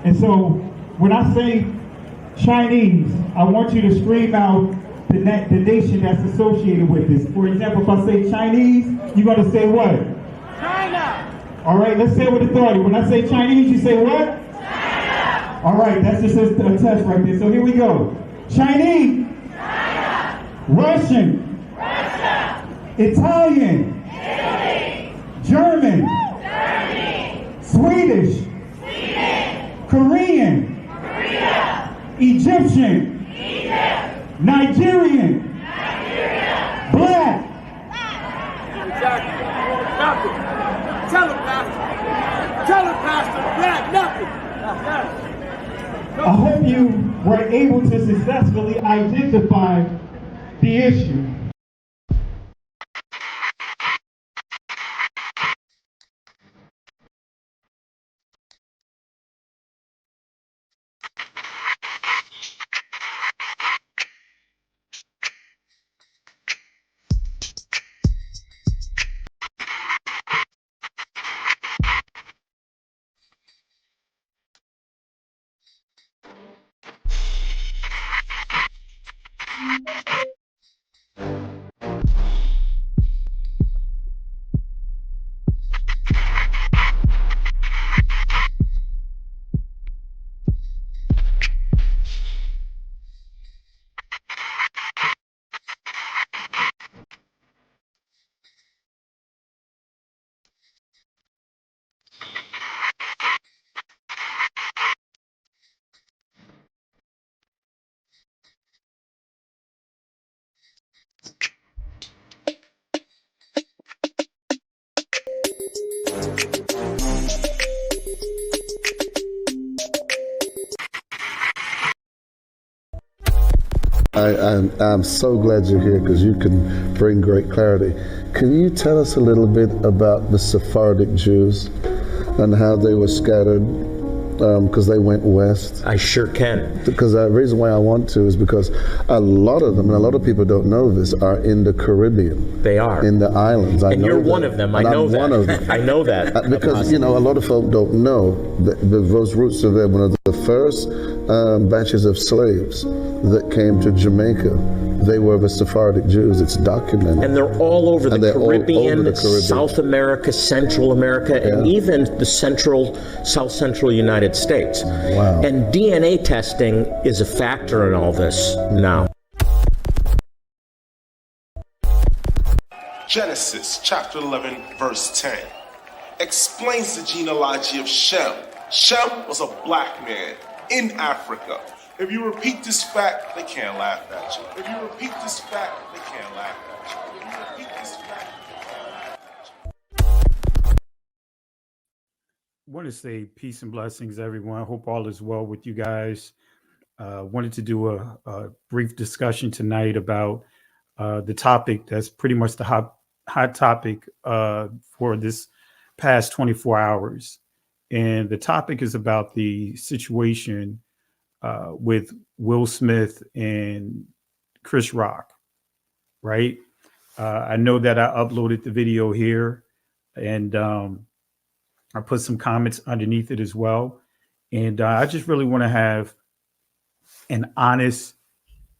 And so when I say Chinese, I want you to scream out the nation that's associated with this. For example, if I say Chinese, you're going to say what? China. All right, let's say it with authority. When I say Chinese, you say what? China. All right, that's just a test right there. So here we go. Chinese. China. Russian. Russia. Italian. Italy. German. Germany. Swedish. Sweden. Korean. Korea. Egyptian. Egypt. Nigerian. Nigeria. Black. Exactly. Nothing. Tell him, Pastor. Tell him, Pastor. Black, nothing. I hope you were able to successfully identify the issue. I'm so glad you're here because you can bring great clarity. Can you tell us a little bit about the Sephardic Jews and how they were scattered because they went west? I sure can. Because the reason why I want to is because a lot of them, and a lot of people don't know this, are in the Caribbean. They are. In the islands. And you're one of them. I know that. I'm one of them. I know that. Because, you know, a lot of folk don't know that those roots are there. One of the first batches of slaves that came to Jamaica, they were the Sephardic Jews. It's documented. And they're all over the Caribbean, over the Caribbean, South America, Central America, and even the South Central United States. Wow. And DNA testing is a factor in all this now. Genesis chapter 11, verse 10 explains the genealogy of Shem. Shem was a black man in Africa. If you repeat this fact, they can't laugh at you. If you repeat this fact, they can't laugh at you. If you repeat this fact, they can't laugh at you. I want to say peace and blessings, everyone. Hope all is well with you guys. Wanted to do a brief discussion tonight about the topic that's pretty much the hot topic for this past 24 hours. And the topic is about the situation with Will Smith and Chris Rock, right? I know that I uploaded the video here and I put some comments underneath it as well. And I just really want to have an honest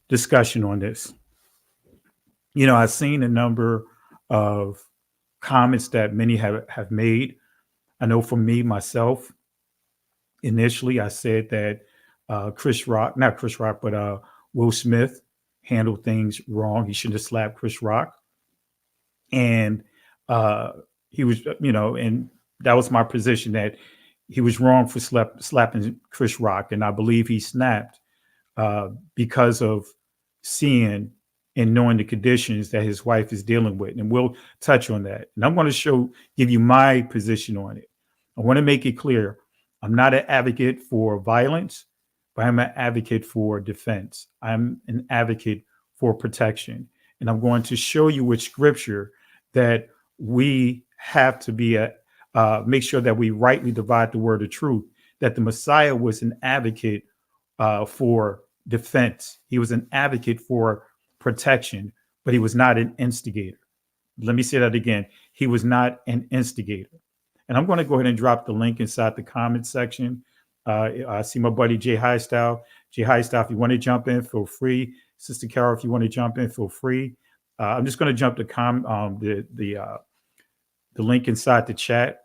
discussion on this. You know, I've seen a number of comments that many have made. I know for me, myself, initially, I said that Will Smith handled things wrong. He shouldn't have slapped Chris Rock. And he was, you know, and that was my position, that he was wrong for slapping Chris Rock. And I believe he snapped because of seeing and knowing the conditions that his wife is dealing with. And we'll touch on that. And I'm going to give you my position on it. I want to make it clear. I'm not an advocate for violence, but I'm an advocate for defense. I'm an advocate for protection. And I'm going to show you with scripture that we have to be make sure that we rightly divide the word of truth, that the Messiah was an advocate for defense. He was an advocate for protection, but he was not an instigator. Let me say that again. He was not an instigator. And I'm going to go ahead and drop the link inside the comment section I see my buddy Jay Highstyle. Jay Highstyle, if you want to jump in, feel free. Sister Carol, if you want to jump in, feel free. I'm just going to jump to the link inside the chat,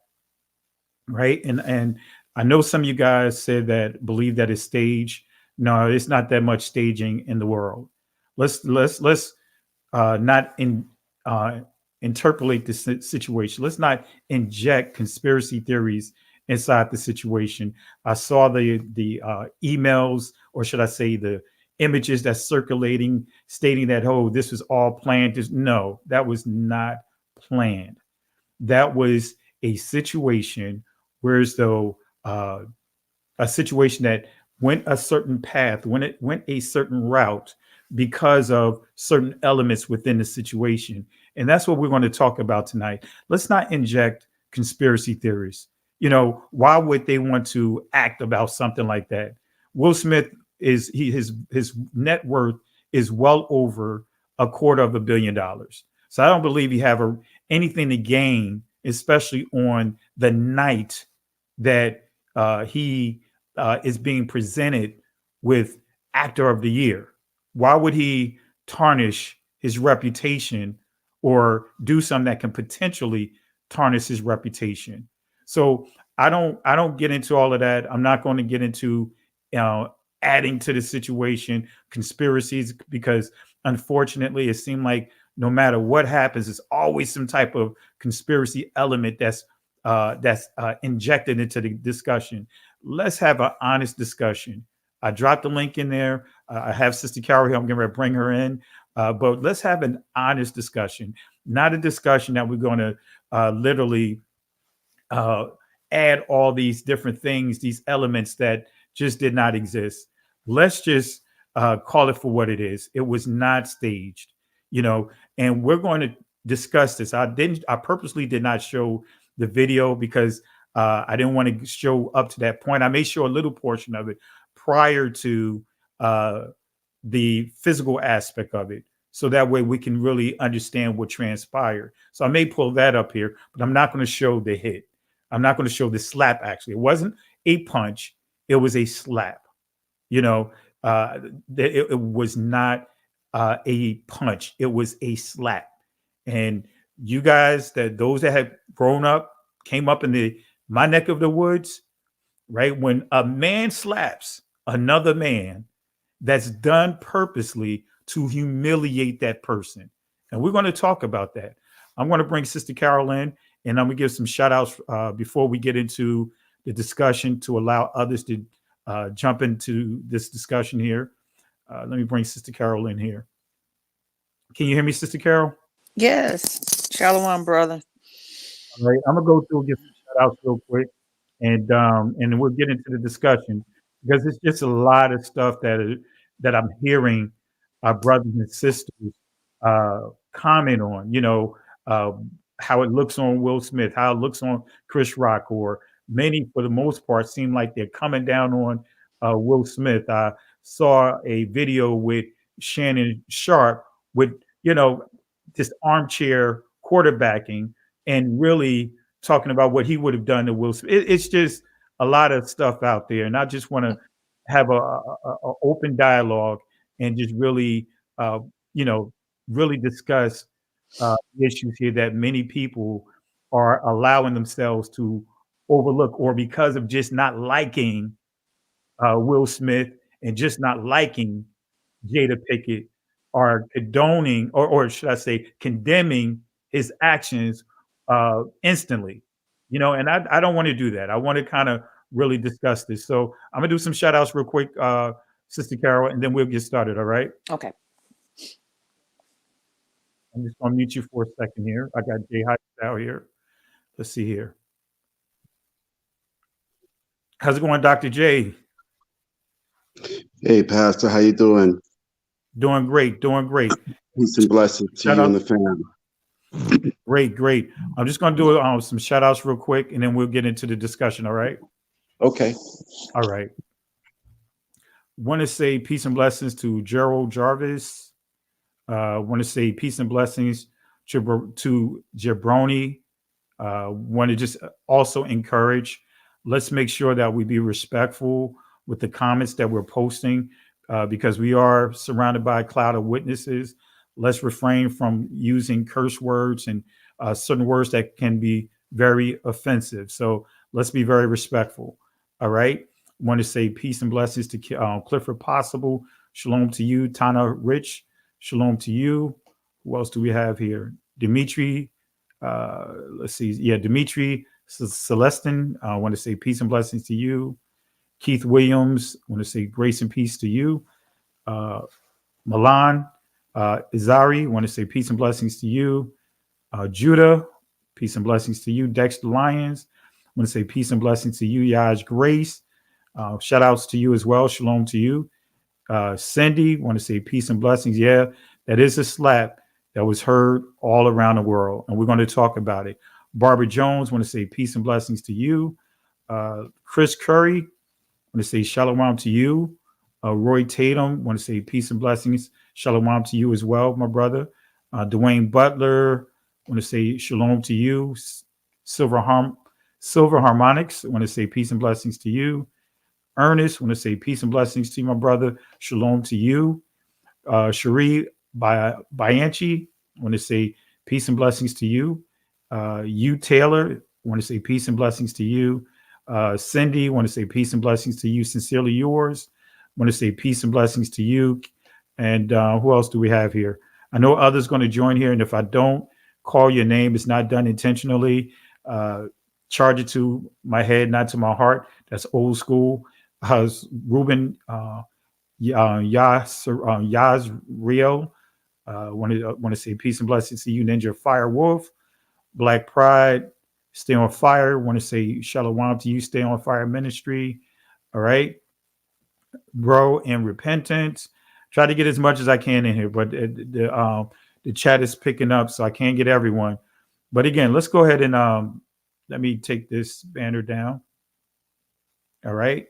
right? And I know some of you guys said that believe that it's staged. No, it's not that much staging in the world. Let's not interpolate the situation. Let's not inject conspiracy theories inside the situation. I saw the emails, or should I say the images that's circulating stating that, oh, this was all planned. No, that was not planned. That was a situation where as though a situation that went a certain path, when it went a certain route because of certain elements within the situation. And that's what we're going to talk about tonight. Let's not inject conspiracy theories. Why would they want to act about something like that? Will Smith his net worth is well over $250 million. So I don't believe he have anything to gain, especially on the night that he is being presented with Actor of the Year. Why would he tarnish his reputation or do something that can potentially tarnish his reputation? So I don't get into all of that. I'm not going to get into adding to the situation, conspiracies, because unfortunately it seemed like no matter what happens, there's always some type of conspiracy element that's injected into the discussion. Let's have an honest discussion. I dropped the link in there. I have Sister Carol here. I'm going to bring her in. But let's have an honest discussion, not a discussion that we're going to literally add all these different things, these elements that just did not exist. Let's just call it for what it is. It was not staged, and we're going to discuss this. I purposely did not show the video because I didn't want to show up to that point. I may show a little portion of it prior to the physical aspect of it. So that way we can really understand what transpired. So I may pull that up here, but I'm not going to show the hit. I'm not going to show the slap, actually. It wasn't a punch. It was a slap. It was not a punch. It was a slap. And you guys, those that have grown up, came up in my neck of the woods, right? When a man slaps another man, that's done purposely to humiliate that person. And we're going to talk about that. I'm going to bring Sister Carol in, and I'm going to give some shout outs before we get into the discussion to allow others to jump into this discussion here. Let me bring Sister Carol in here. Can you hear me, Sister Carol? Yes. Shalom, brother. All right. I'm going to go through and get some shout outs real quick, and then we'll get into the discussion because it's just a lot of stuff that I'm hearing our brothers and sisters comment on, how it looks on Will Smith, how it looks on Chris Rock, or many, for the most part, seem like they're coming down on Will Smith. I saw a video with Shannon Sharp with, this armchair quarterbacking and really talking about what he would have done to Will Smith. It's just a lot of stuff out there. And I just want to have a open dialogue and just really, really discuss issues here that many people are allowing themselves to overlook, or because of just not liking Will Smith and just not liking Jada Pickett, are condoning, or should I say, condemning his actions instantly. And I don't want to do that. I want to kind of really discuss this. So I'm gonna do some shout outs real quick, Sister Carol, and then we'll get started. All right. Okay. I'm just gonna mute you for a second here. I got Jay out here. Let's see here. How's it going, Dr. J? Hey, Pastor, how you doing? Doing great. Peace and blessings to you and the family. Great. I'm just gonna do some shout outs real quick, and then we'll get into the discussion. All right. Okay. All right. Want to say peace and blessings to Gerald Jarvis. Want to say peace and blessings to Jabroni. Want to just also encourage let's make sure that we be respectful with the comments that we're posting, because we are surrounded by a cloud of witnesses. Let's refrain from using curse words and certain words that can be very offensive. So let's be very respectful. All right. Want to say peace and blessings to Clifford Possible. Shalom to you, Tana Rich. Shalom to you. Who else do we have here? Dimitri. Let's see. Yeah, Dimitri Celestin. I want to say peace and blessings to you. Keith Williams. I want to say grace and peace to you. Milan Izari. I want to say peace and blessings to you. Judah. Peace and blessings to you. Dexter Lyons. I want to say peace and blessings to you. Yaj Grace. Shout outs to you as well. Shalom to you. Cindy, want to say peace and blessings. Yeah, that is a slap that was heard all around the world, and we're going to talk about it. Barbara Jones, want to say peace and blessings to you. Chris Curry, want to say shalom to you. Roy Tatum, want to say peace and blessings. Shalom to you as well, my brother. Dwayne Butler, want to say shalom to you. Silver Harmonics, want to say peace and blessings to you. Ernest, want to say peace and blessings to you, my brother. Shalom to you. Cherie Bianchi, want to say peace and blessings to you. You Taylor, want to say peace and blessings to you. Cindy, want to say peace and blessings to you. Sincerely yours, want to say peace and blessings to you. And who else do we have here? I know others going to join here, and if I don't call your name, it's not done intentionally. Charge it to my head, not to my heart. That's old school. Ruben Yaz Rio, want to say peace and blessings to you. Ninja Fire Wolf, Black Pride, Stay on Fire. Want to say shalom to you. Stay on Fire Ministry. All right, Bro and Repentance. Try to get as much as I can in here, but the chat is picking up, so I can't get everyone. But again, let's go ahead and let me take this banner down. All right.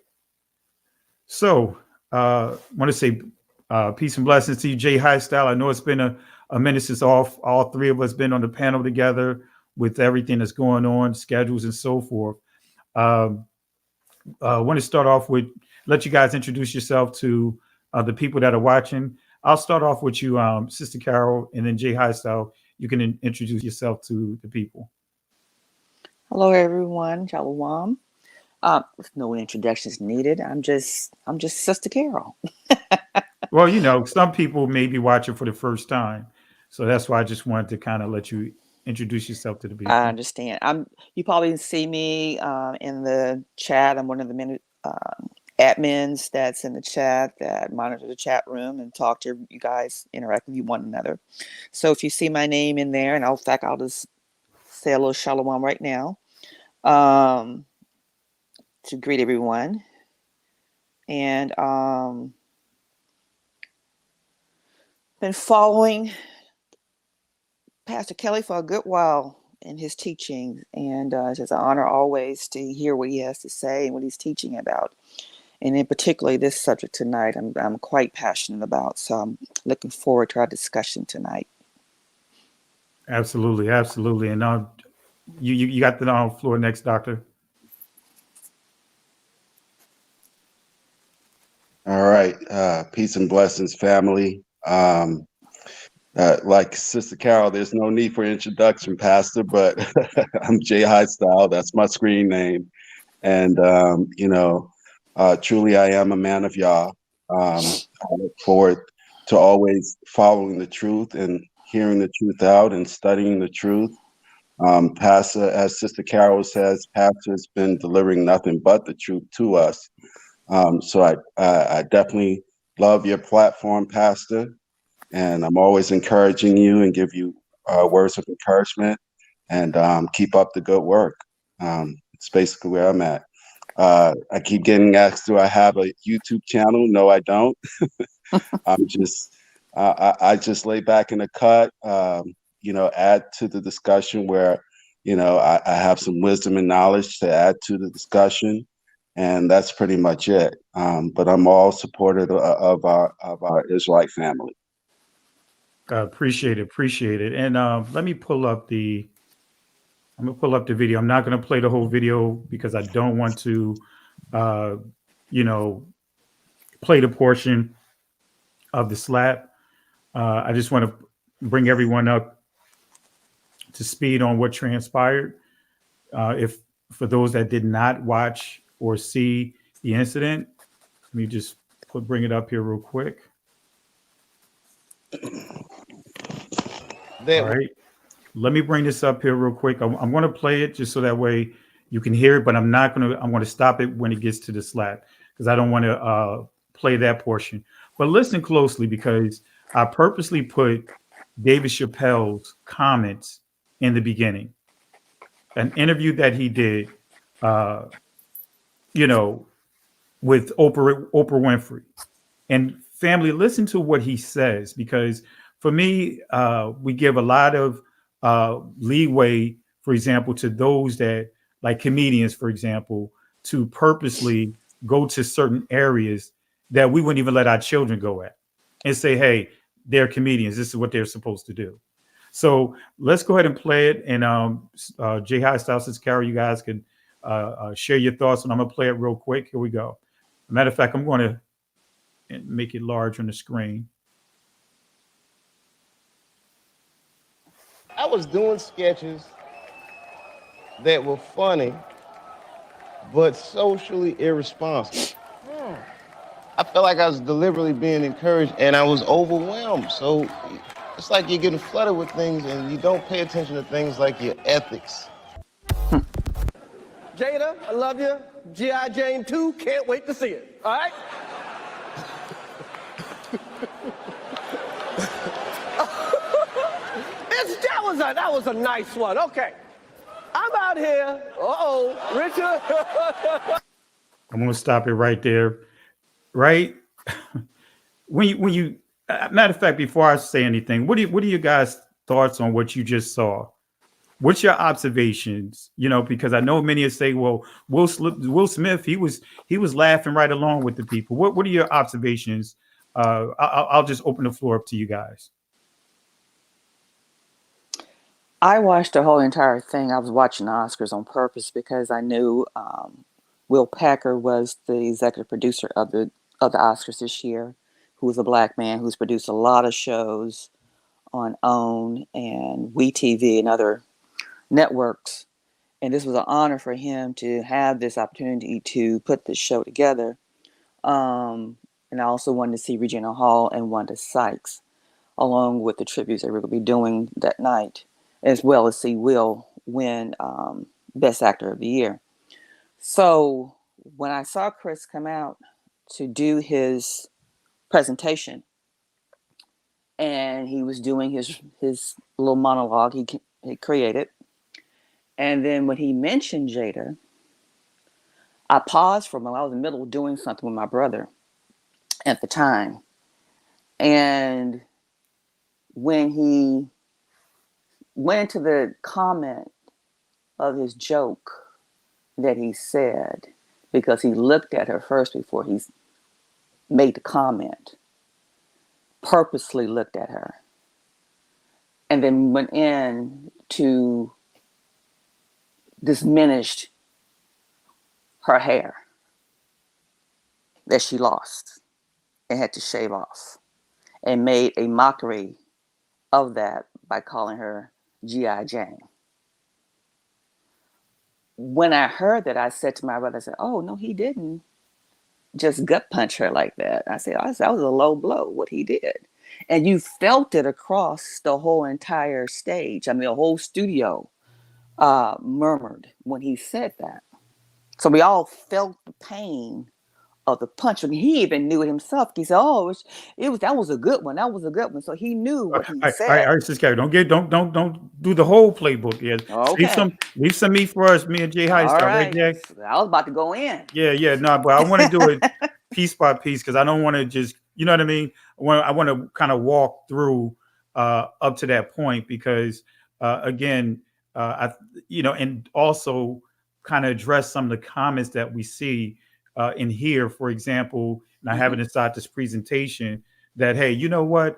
So want to say peace and blessings to you, Jay Highstyle. I know it's been a minute since all three of us been on the panel together with everything that's going on, schedules and so forth. Want to start off with, let you guys introduce yourself to the people that are watching. I'll start off with you, Sister Carol, and then Jay Highstyle. You can introduce yourself to the people. Hello, everyone. Shalom. No introductions needed. I'm just Sister Carol. Well, you know, some people may be watching for the first time, so that's why I just wanted to kind of let you introduce yourself to the people. I understand. You probably see me in the chat. I'm one of the many admins that's in the chat that monitor the chat room and talk to you guys, interact with one another. So if you see my name in there, and in fact, I'll just say a little shalom right now. To greet everyone, and been following Pastor Kelly for a good while in his teaching, and it's an honor always to hear what he has to say and what he's teaching about, and in particular this subject tonight I'm quite passionate about, so I'm looking forward to our discussion tonight. Absolutely, and you got the floor next, Doctor. All right. Peace and blessings, family. Like Sister Carol, there's no need for introduction, Pastor, but I'm Jay Highstyle. That's my screen name. And, truly I am a man of Yah. I look forward to always following the truth and hearing the truth out and studying the truth. Pastor, as Sister Carol says, Pastor has been delivering nothing but the truth to us. So I definitely love your platform, Pastor, and I'm always encouraging you and give you words of encouragement, and keep up the good work. It's basically where I'm at. I keep getting asked, do I have a YouTube channel? No, I don't. I just lay back in the cut, add to the discussion where, I have some wisdom and knowledge to add to the discussion. And that's pretty much it. But I'm all supportive of our Israelite family. Appreciate it. And let me pull up I'm I'm gonna pull up the video. I'm not gonna play the whole video because I don't want to, you know, play the portion of the slap. I just want to bring everyone up to speed on what transpired. If for those that did not watch or see the incident, let me just bring it up here real quick. All right. Let me bring this up here real quick. I'm going to play it just so that way you can hear it, but I'm going to stop it when it gets to the slap because I don't want to play that portion. But listen closely because I purposely put David Chappelle's comments in the beginning. An interview that he did, you know, with Oprah Winfrey. And family, listen to what he says because for me, we give a lot of leeway, for example, to those that like comedians, for example, to purposely go to certain areas that we wouldn't even let our children go at and say, hey, they're comedians. This is what they're supposed to do. So let's go ahead and play it. And J. High Styles, Carol, you guys can share your thoughts. And I'm going to play it real quick. Here we go. Matter of fact, I'm going to make it large on the screen. I was doing sketches that were funny, but socially irresponsible. I felt like I was deliberately being encouraged and I was overwhelmed. So it's like you're getting flooded with things and you don't pay attention to things like your ethics. Jada, I love you. G.I. Jane 2, can't wait to see it. All right? That was a nice one. Okay. I'm out here. Richard. I'm going to stop it right there. Right? when you matter of fact, before I say anything, what are you guys' thoughts on what you just saw? What's your observations? You know, because I know many will say, well, Will Smith, he was laughing right along with the people. What are your observations? I'll just open the floor up to you guys. I watched the whole entire thing. I was watching the Oscars on purpose because I knew Will Packer was the executive producer of the Oscars this year, who was a black man who's produced a lot of shows on OWN and WeTV and other networks. And this was an honor for him to have this opportunity to put this show together. And I also wanted to see Regina Hall and Wanda Sykes, along with the tributes they were going to be doing that night, as well as see Will win Best Actor of the Year. So when I saw Chris come out to do his presentation, and he was doing his little monologue he created, and then when he mentioned Jada, I paused for a moment. I was in the middle of doing something with my brother at the time. And when he went into the comment of his joke that he said, because he looked at her first before he made the comment, purposely looked at her, and then went in to diminish her hair that she lost and had to shave off, and made a mockery of that by calling her G.I. Jane. When I heard that, I said to my brother, I said, oh, no, he didn't just gut punch her like that. I said, that was a low blow, what he did. And you felt it across the whole entire stage. I mean, the whole studio murmured when he said that. So we all felt the pain of the punch. And he even knew it himself. He said, "Oh, that was a good one. That was a good one." So he knew what he said. All right, Sister Carrie, don't do the whole playbook yet. Okay. Leave some meat for us, me and Jay High. All right, Jack? I was about to go in. Yeah, no, but I want to do it piece by piece because I don't want to just, you know what I mean. I want to kind of walk through up to that point because again, and also kind of address some of the comments that we see in here, for example, and I have it inside this presentation that, hey, you know what,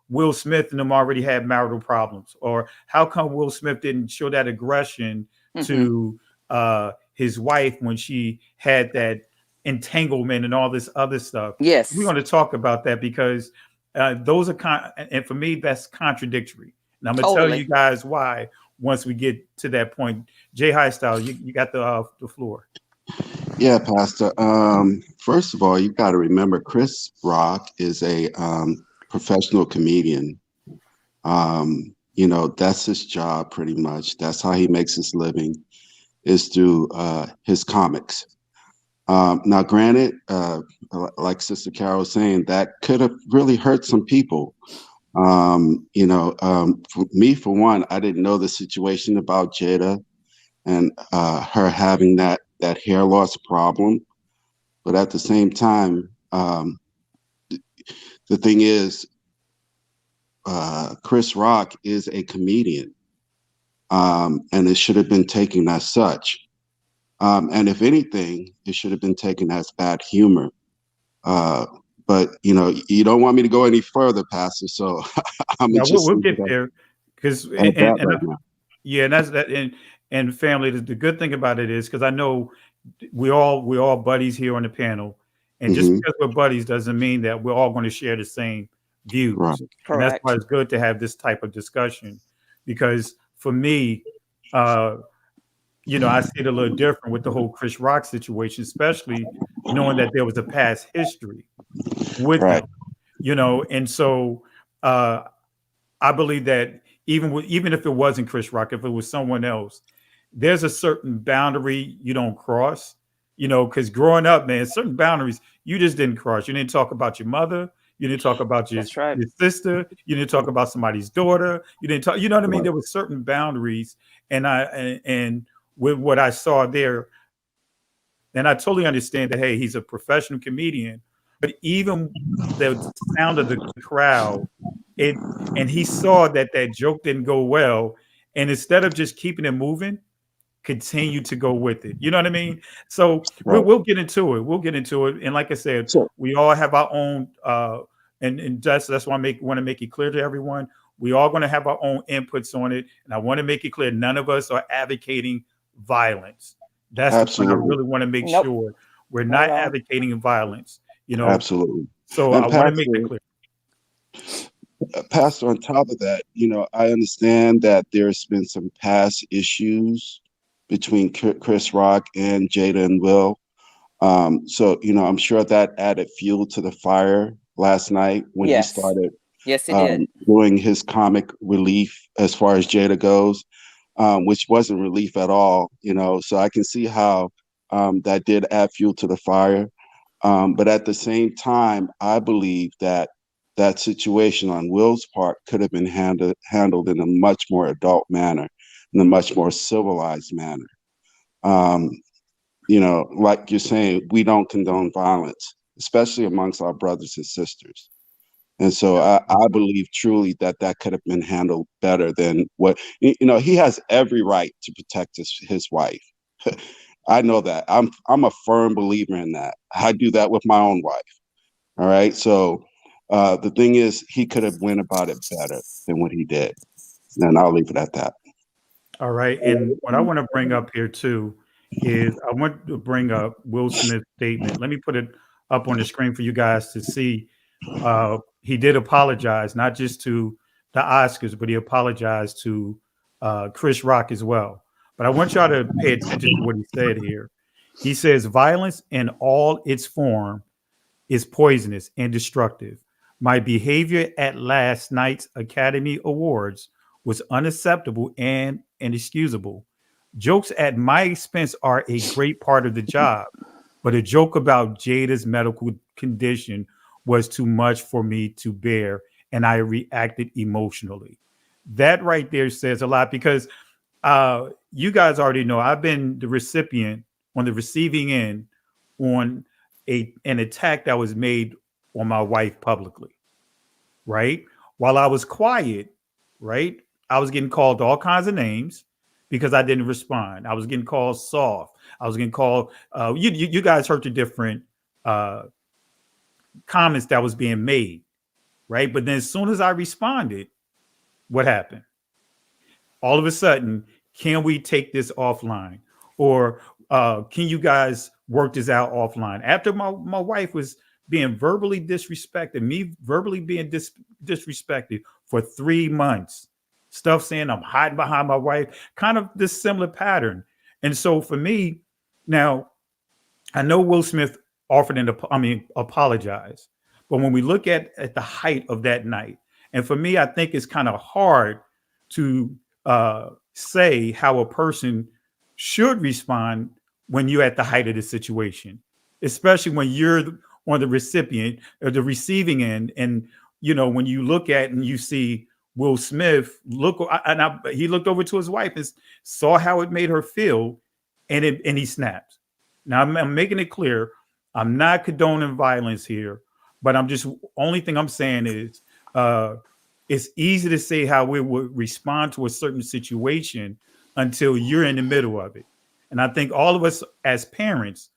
Will Smith and them already had marital problems? Or how come Will Smith didn't show that aggression to his wife when she had that entanglement and all this other stuff? Yes. We're going to talk about that because those are and for me, that's contradictory. And I'm going to tell you guys why once we get to that point. Jay Highstyle, you got the floor. Yeah, Pastor. First of all, you've got to remember Chris Rock is a professional comedian. You know, that's his job pretty much. That's how he makes his living, is through his comics. Now, granted, like Sister Carol was saying, that could have really hurt some people. You know, for me, for one, I didn't know the situation about Jada and her having that hair loss problem. But at the same time, the thing is, Chris Rock is a comedian, and it should have been taken as such. And if anything, it should have been taken as bad humor. But you know, you don't want me to go any further, Pastor. So we'll get there because and that's that. And family, the good thing about it is because I know we're all buddies here on the panel, and just because we're buddies doesn't mean that we're all going to share the same views. Right. And that's why it's good to have this type of discussion, because for me, you know, I see it a little different with the whole Chris Rock situation, especially knowing that there was a past history with him, you know, and so I believe that even if it wasn't Chris Rock, if it was someone else, there's a certain boundary you don't cross, you know, because growing up, man, certain boundaries you just didn't cross. You didn't talk about your mother. You didn't talk about your sister. You didn't talk about somebody's daughter. You didn't talk, you know what I mean? There were certain boundaries, and with what I saw there, and I totally understand that, hey, he's a professional comedian, but even the sound of the crowd, and he saw that joke didn't go well, and instead of just keeping it moving, continue to go with it. You know what I mean? So we'll get into it. We'll get into it. And like I said, we all have our own, and that's why I want to make it clear to everyone. We all going to have our own inputs on it. And I want to make it clear, none of us are advocating violence. That's the thing I really want to make sure. We're not advocating violence, you know? Absolutely. So and I want to make that clear. Pastor, on top of that, you know, I understand that there's been some past issues between Chris Rock and Jada and Will. So, you know, I'm sure that added fuel to the fire last night when he started doing his comic relief as far as Jada goes, which wasn't relief at all, you know. So I can see how that did add fuel to the fire. But at the same time, I believe that situation on Will's part could have been handled in a much more adult manner, in a much more civilized manner. You know, like you're saying, we don't condone violence, especially amongst our brothers and sisters. And so I believe truly that could have been handled better than what, you know, he has every right to protect his wife. I know that. I'm a firm believer in that. I do that with my own wife. All right. So the thing is, he could have went about it better than what he did. And I'll leave it at that. All right. And what I want to bring up here too is I want to bring up Will Smith's statement. Let me put it up on the screen for you guys to see. He did apologize, not just to the Oscars, but he apologized to Chris Rock as well. But I want y'all to pay attention to what he said here. He says, violence in all its form is poisonous and destructive. My behavior at last night's Academy Awards was unacceptable and inexcusable. Jokes at my expense are a great part of the job, but a joke about Jada's medical condition was too much for me to bear, and I reacted emotionally. That right there says a lot, because you guys already know I've been the recipient on the receiving end on an attack that was made on my wife publicly, right? While I was quiet, right, I was getting called all kinds of names because I didn't respond. I was getting called soft. I was getting called, you guys heard the different comments that was being made, right? But then as soon as I responded, what happened? All of a sudden, can we take this offline? Or can you guys work this out offline? After my wife was being verbally disrespected, me verbally being disrespected for 3 months, stuff saying I'm hiding behind my wife, kind of this similar pattern. And so for me, now I know Will Smith offered apologize, but when we look at the height of that night, and for me, I think it's kind of hard to say how a person should respond when you're at the height of the situation, especially when you're on the recipient or the receiving end. And, when you look at and you see Will Smith he looked over to his wife and saw how it made her feel, and he snapped. Now I'm making it clear, I'm not condoning violence here, but only thing I'm saying is, it's easy to say how we would respond to a certain situation until you're in the middle of it. And I think all of us as parents,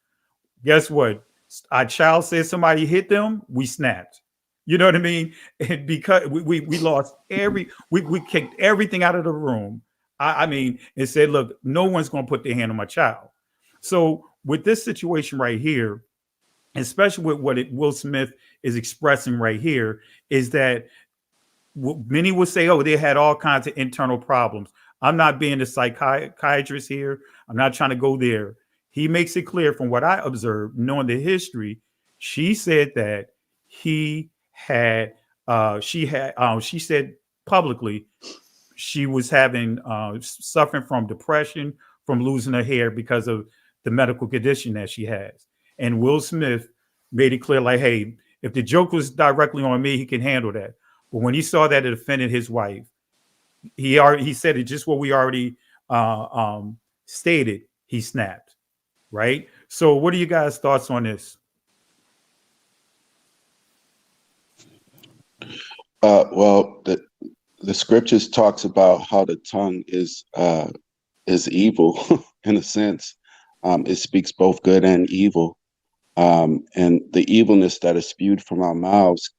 guess what? Our child said somebody hit them, we snapped. You know what I mean? And because we lost we kicked everything out of the room. And said, look, no one's going to put their hand on my child. So with this situation right here, especially with what Will Smith is expressing right here, is that many will say, oh, they had all kinds of internal problems. I'm not being a psychiatrist here. I'm not trying to go there. He makes it clear from what I observed, knowing the history, she said that she said publicly she was suffering from depression, from losing her hair because of the medical condition that she has. And Will Smith made it clear, like, hey, if the joke was directly on me, he can handle that. But when he saw that it offended his wife, he said it just what we already stated. He snapped, right? So, what are you guys' thoughts on this? Well, the scriptures talks about how the tongue is evil in a sense. It speaks both good and evil, and the evilness that is spewed from our mouths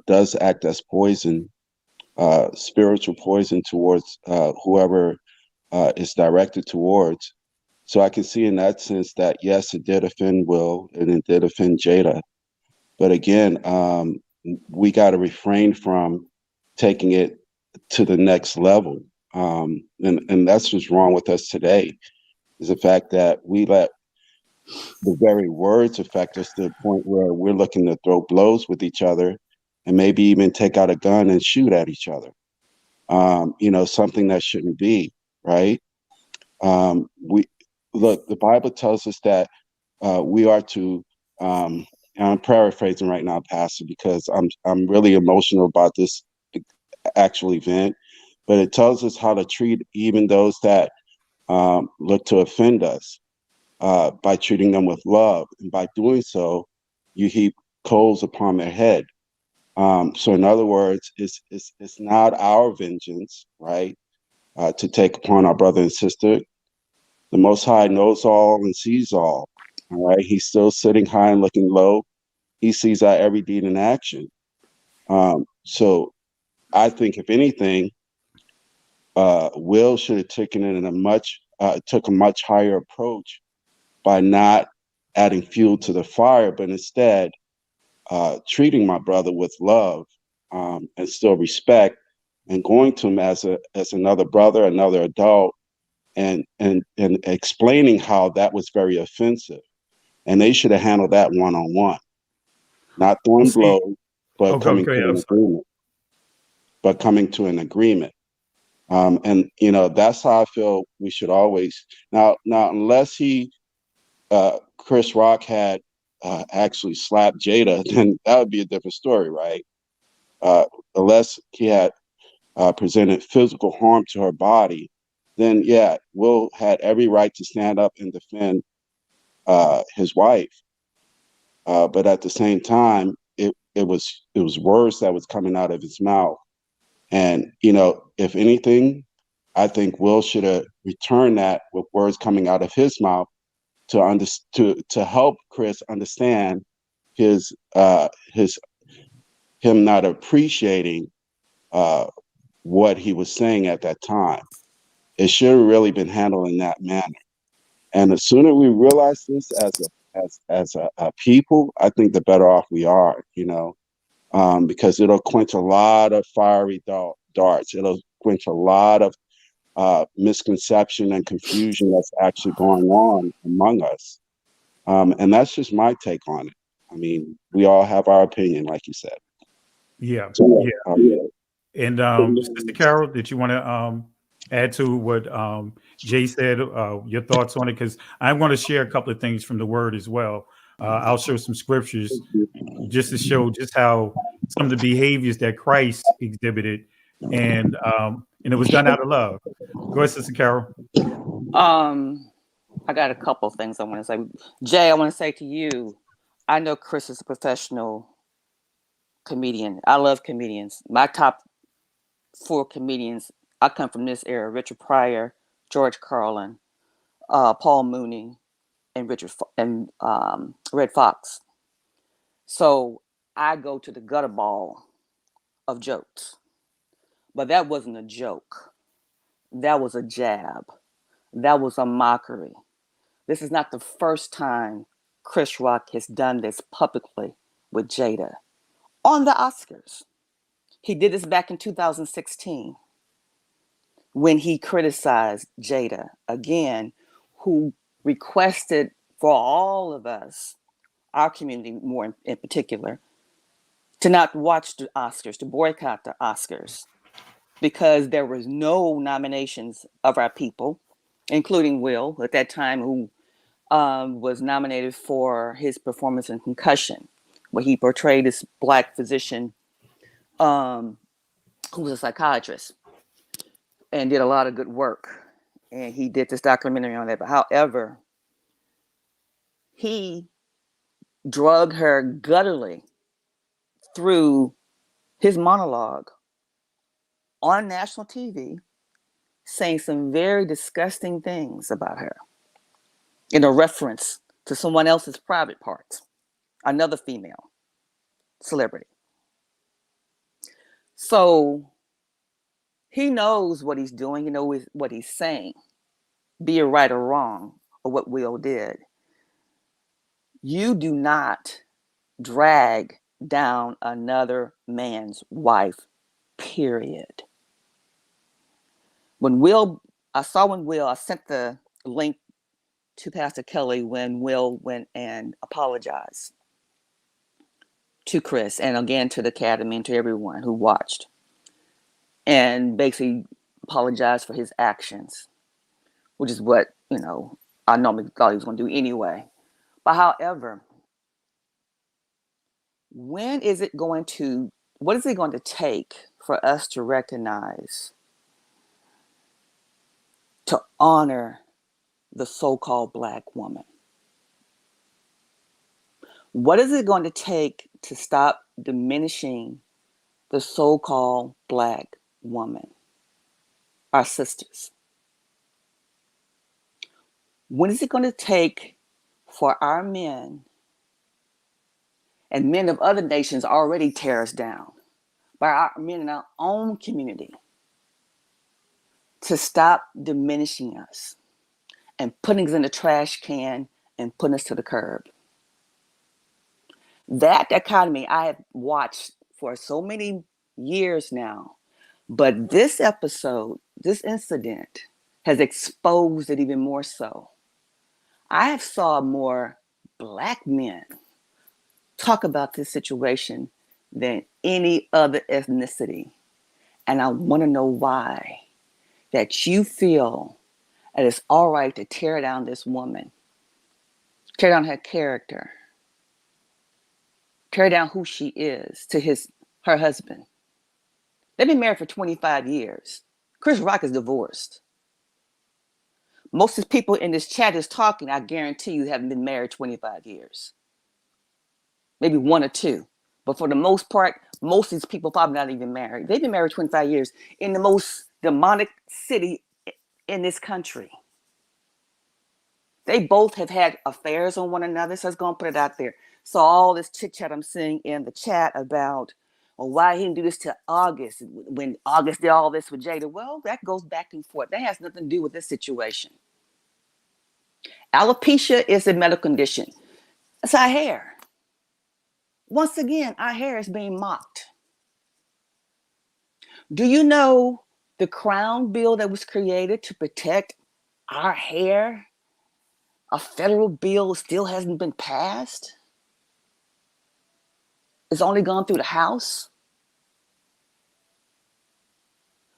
does act as poison, spiritual poison towards whoever is directed towards. So I can see in that sense that, yes, it did offend Will and it did offend Jada. But again, we got to refrain from taking it to the next level. And that's what's wrong with us today, is the fact that we let the very words affect us to the point where we're looking to throw blows with each other and maybe even take out a gun and shoot at each other. Something that shouldn't be, right? The Bible tells us that we are to, I'm paraphrasing right now, Pastor, because I'm really emotional about this actual event, but it tells us how to treat even those that look to offend us, by treating them with love. And by doing so, you heap coals upon their head. So in other words, it's not our vengeance, right, to take upon our brother and sister. The Most High knows all and sees all right? He's still sitting high and looking low. He sees our every deed and action. So I think, if anything, Will should have taken it in took a much higher approach by not adding fuel to the fire, but instead treating my brother with love and still respect, and going to him as another brother, another adult, and explaining how that was very offensive. And they should have handled that one-on-one, not throwing blows, but coming to an agreement. And that's how I feel we should always. Now, unless Chris Rock had actually slapped Jada, then that would be a different story, right? Unless he had presented physical harm to her body, then yeah, Will had every right to stand up and defend his wife. But at the same time, it was words that was coming out of his mouth. And, if anything, I think Will should have returned that with words coming out of his mouth to help Chris understand his him not appreciating what he was saying at that time. It should have really been handled in that manner. And the sooner we realize this as a people, I think the better off we are, because it'll quench a lot of fiery darts. It'll quench a lot of misconception and confusion that's actually going on among us. And that's just my take on it. I mean, we all have our opinion, like you said. Yeah. So, Yeah. And Sister Carol, did you want to add to what Jay said, your thoughts on it? Because I want to share a couple of things from the Word as well. I'll show some scriptures just to show just how some of the behaviors that Christ exhibited, and it was done out of love. Go ahead, Sister Carol. I got a couple of things I want to say. Jay, I want to say to you, I know Chris is a professional comedian. I love comedians. My top 4 comedians, I come from this era: Richard Pryor, George Carlin, Paul Mooney, and Red Fox. So I go to the gutter ball of jokes. But that wasn't a joke. That was a jab. That was a mockery. This is not the first time Chris Rock has done this publicly with Jada on the Oscars. He did this back in 2016 when he criticized Jada again, who requested for all of us, our community more in particular, to not watch the Oscars, to boycott the Oscars, because there was no nominations of our people, including Will at that time, who was nominated for his performance in Concussion, where he portrayed this Black physician who was a psychiatrist and did a lot of good work. And he did this documentary on that. But however, he drug her gutturally through his monologue on national TV, saying some very disgusting things about her in a reference to someone else's private parts, another female celebrity. So he knows what he's doing, he knows what he's saying, be it right or wrong, or what Will did. You do not drag down another man's wife, period. I sent the link to Pastor Kelly when Will went and apologized to Chris, and again to the Academy and to everyone who watched, and basically apologized for his actions, which is what, I normally thought he was going to do anyway. But however, what is it going to take for us to recognize, to honor the so-called Black woman? What is it going to take to stop diminishing the so-called Black woman, our sisters? What is it going to take for our men, and men of other nations already tear us down, by our men in our own community, to stop diminishing us and putting us in the trash can and putting us to the curb? That dichotomy I have watched for so many years now, but this episode, this incident, has exposed it even more so. I have saw more Black men talk about this situation than any other ethnicity. And I want to know why. That you feel that it's all right to tear down this woman, tear down her character, tear down who she is to her husband. They've been married for 25 years. Chris Rock is divorced. Most of the people in this chat is talking, I guarantee you, haven't been married 25 years. Maybe 1 or 2. But for the most part, most of these people probably not even married. They've been married 25 years in the most demonic city in this country. They both have had affairs on one another. So let's go and put it out there. So all this chit chat I'm seeing in the chat about, Well, why he didn't do this till August when August did all this with Jada? Well, that goes back and forth. That has nothing to do with this situation. Alopecia is a medical condition. It's our hair. Once again, our hair is being mocked. Do you know the Crown Bill that was created to protect our hair? A federal bill still hasn't been passed. It's only gone through the House.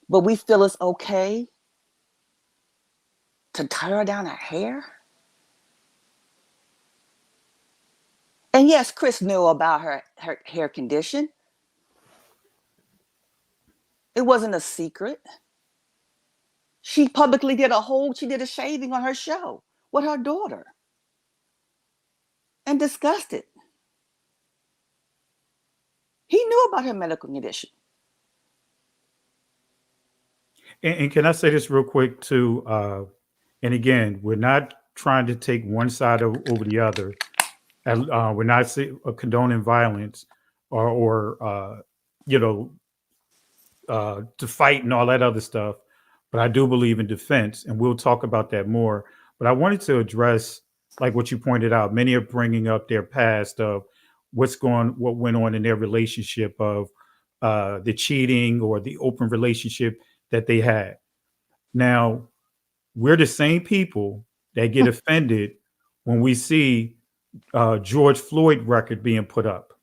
But we feel it's okay to tear down our hair? And yes, Chris knew about her hair condition. It wasn't a secret. She publicly did a shaving on her show with her daughter and discussed it. He knew about her medical condition. And can I say this real quick too? And again, we're not trying to take one side over the other. We're not condoning violence or to fight and all that other stuff. But I do believe in defense, and we'll talk about that more. But I wanted to address, like what you pointed out, many are bringing up their past of what went on in their relationship, of the cheating or the open relationship that they had. Now, we're the same people that get offended when we see George Floyd record being put up,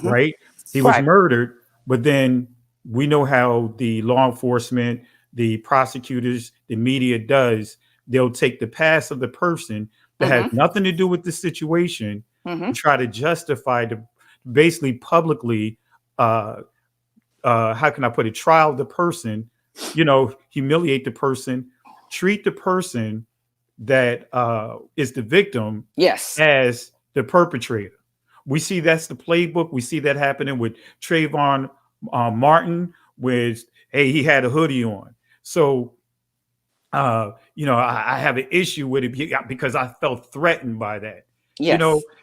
right? He was murdered, but then we know how the law enforcement, the prosecutors, the media does. They'll take the past of the person that has nothing to do with the situation and try to justify basically publicly, how can I put it, trial the person, humiliate the person, treat the person that is the victim as the perpetrator. We see that's the playbook. We see that happening with Trayvon Martin, with, hey, he had a hoodie on. So, I have an issue with it because I felt threatened by that. Yes.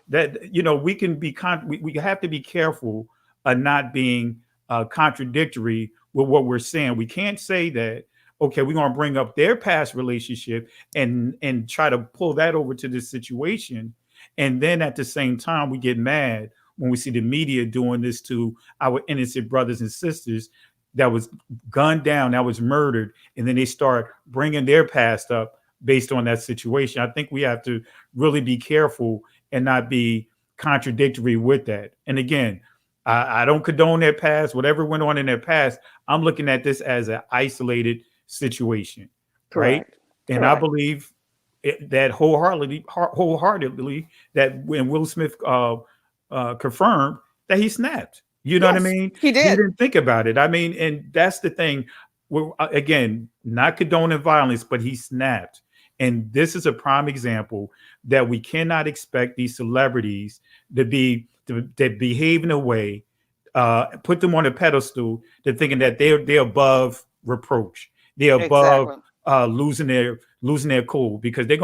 We can be we have to be careful of not being contradictory with what we're saying. We can't say that, okay, we're going to bring up their past relationship and try to pull that over to this situation. And then at the same time, we get mad when we see the media doing this to our innocent brothers and sisters that was gunned down, that was murdered. And then they start bringing their past up based on that situation. I think we have to really be careful and not be contradictory with that. And again, I don't condone their past, whatever went on in their past. I'm looking at this as an isolated situation. Correct. Right. And I believe that wholeheartedly that when Will Smith confirmed that he snapped, you know what I mean? He did. He didn't think about it. I mean, and that's the thing. We're, again, not condoning violence, but he snapped. And this is a prime example that we cannot expect these celebrities to behave in a way, put them on a pedestal, to thinking that they're above reproach. They're above losing their cool, because they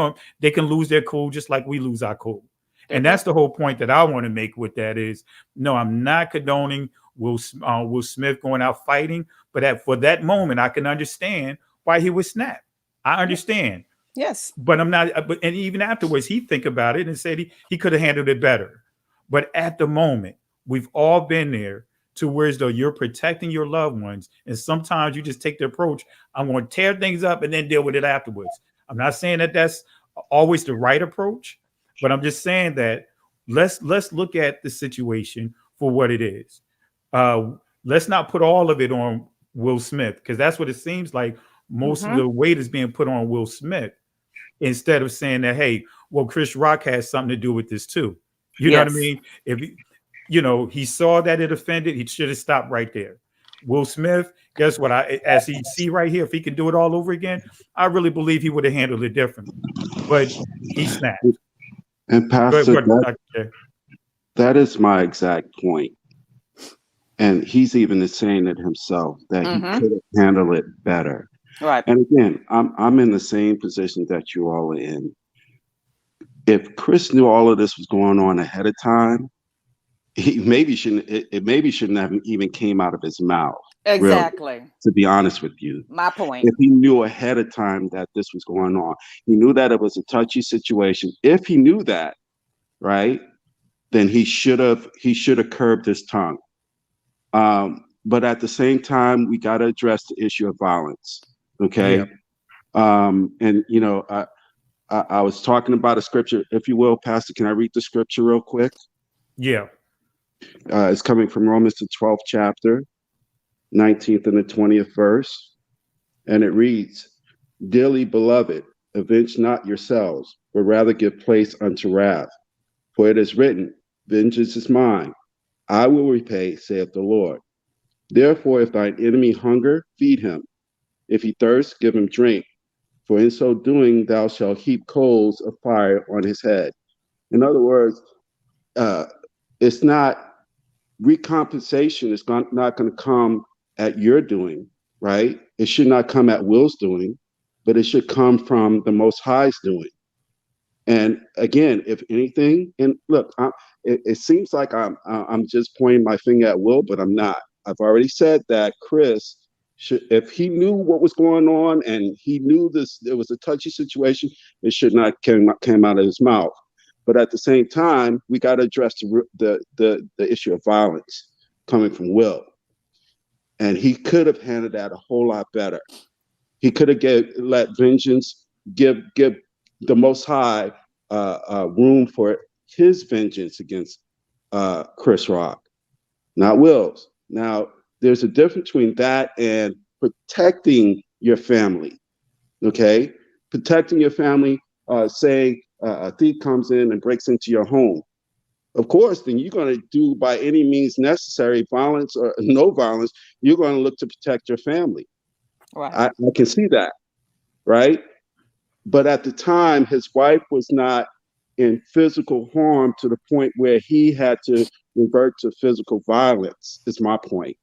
can lose their cool just like we lose our cool. And that's the whole point that I want to make with that is, no, I'm not condoning Will Smith going out fighting, but for that moment, I can understand why he would snap. I understand. Yes. But I'm not, and even afterwards, he think about it and said he could have handled it better. But at the moment, we've all been there to where as though you're protecting your loved ones. And sometimes you just take the approach, I'm going to tear things up and then deal with it afterwards. I'm not saying that that's always the right approach, but I'm just saying that let's look at the situation for what it is. Let's not put all of it on Will Smith, because that's what it seems like. Most of the weight is being put on Will Smith, instead of saying that, hey, well, Chris Rock has something to do with this too. You know what I mean? If he saw that it offended, he should have stopped right there. Will Smith, guess what? As he see right here, if he can do it all over again, I really believe he would have handled it differently. But he snapped. And Pastor, that is my exact point. And he's even saying it himself, that he could have handled it better. Right. And again, I'm in the same position that you all are in. If Chris knew all of this was going on ahead of time, he maybe shouldn't. It maybe shouldn't have even came out of his mouth. Exactly. Really, to be honest with you, my point. if he knew ahead of time that this was going on, he knew that it was a touchy situation. If he knew that, right, then he should have curbed his tongue. But at the same time, we got to address the issue of violence. Okay. Yeah. And you know, I was talking about a scripture, if you will, Pastor. Can I read the scripture real quick? Yeah. It's coming from Romans, the 12th chapter, 19th and the 20th verse. And it reads, "Dearly beloved, avenge not yourselves, but rather give place unto wrath. For it is written, vengeance is mine. I will repay, saith the Lord. Therefore, if thine enemy hunger, feed him. If he thirst, give him drink. For in so doing, thou shalt heap coals of fire on his head." In other words, it's not recompensation. It's not going to come at your doing, right? It should not come at Will's doing, but it should come from the Most High's doing. And again, if anything, and look, it seems like I'm just pointing my finger at Will, but I'm not. I've already said that Chris should, if he knew what was going on and he knew it was a touchy situation, it should not came out of his mouth. But at the same time, we got to address the issue of violence coming from Will, and he could have handled that a whole lot better. He could have let vengeance give the Most High room for his vengeance against Chris Rock, not Will's. Now, there's a difference between that and protecting your family. Okay, protecting your family, saying a thief comes in and breaks into your home. Of course, then you're going to do by any means necessary, violence or no violence, you're going to look to protect your family. Right. I can see that, right? But at the time, his wife was not in physical harm to the point where he had to revert to physical violence, is my point.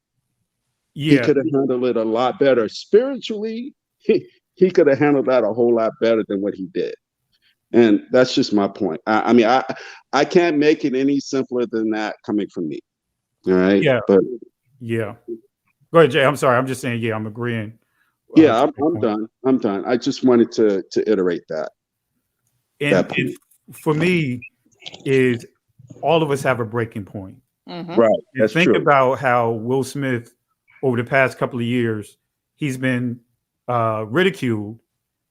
Yeah. He could have handled it a lot better. Spiritually, he could have handled that a whole lot better than what he did. And that's just my point. I mean, I can't make it any simpler than that coming from me. All right. Yeah. But yeah. Go ahead, Jay. I'm sorry. I'm just saying, yeah, I'm agreeing. Yeah, I'm done. I'm done. I just wanted to iterate that. And for me, is all of us have a breaking point. Mm-hmm. Right. And think about how Will Smith, over the past couple of years, he's been ridiculed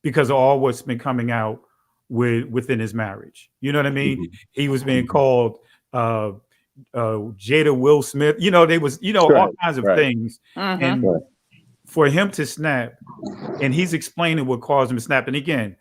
because of all what's been coming out within his marriage. You know what I mean? Mm-hmm. He was being called Jada Will Smith. You know, there was, all kinds of things. Mm-hmm. And for him to snap, and he's explaining what caused him to snap. And again,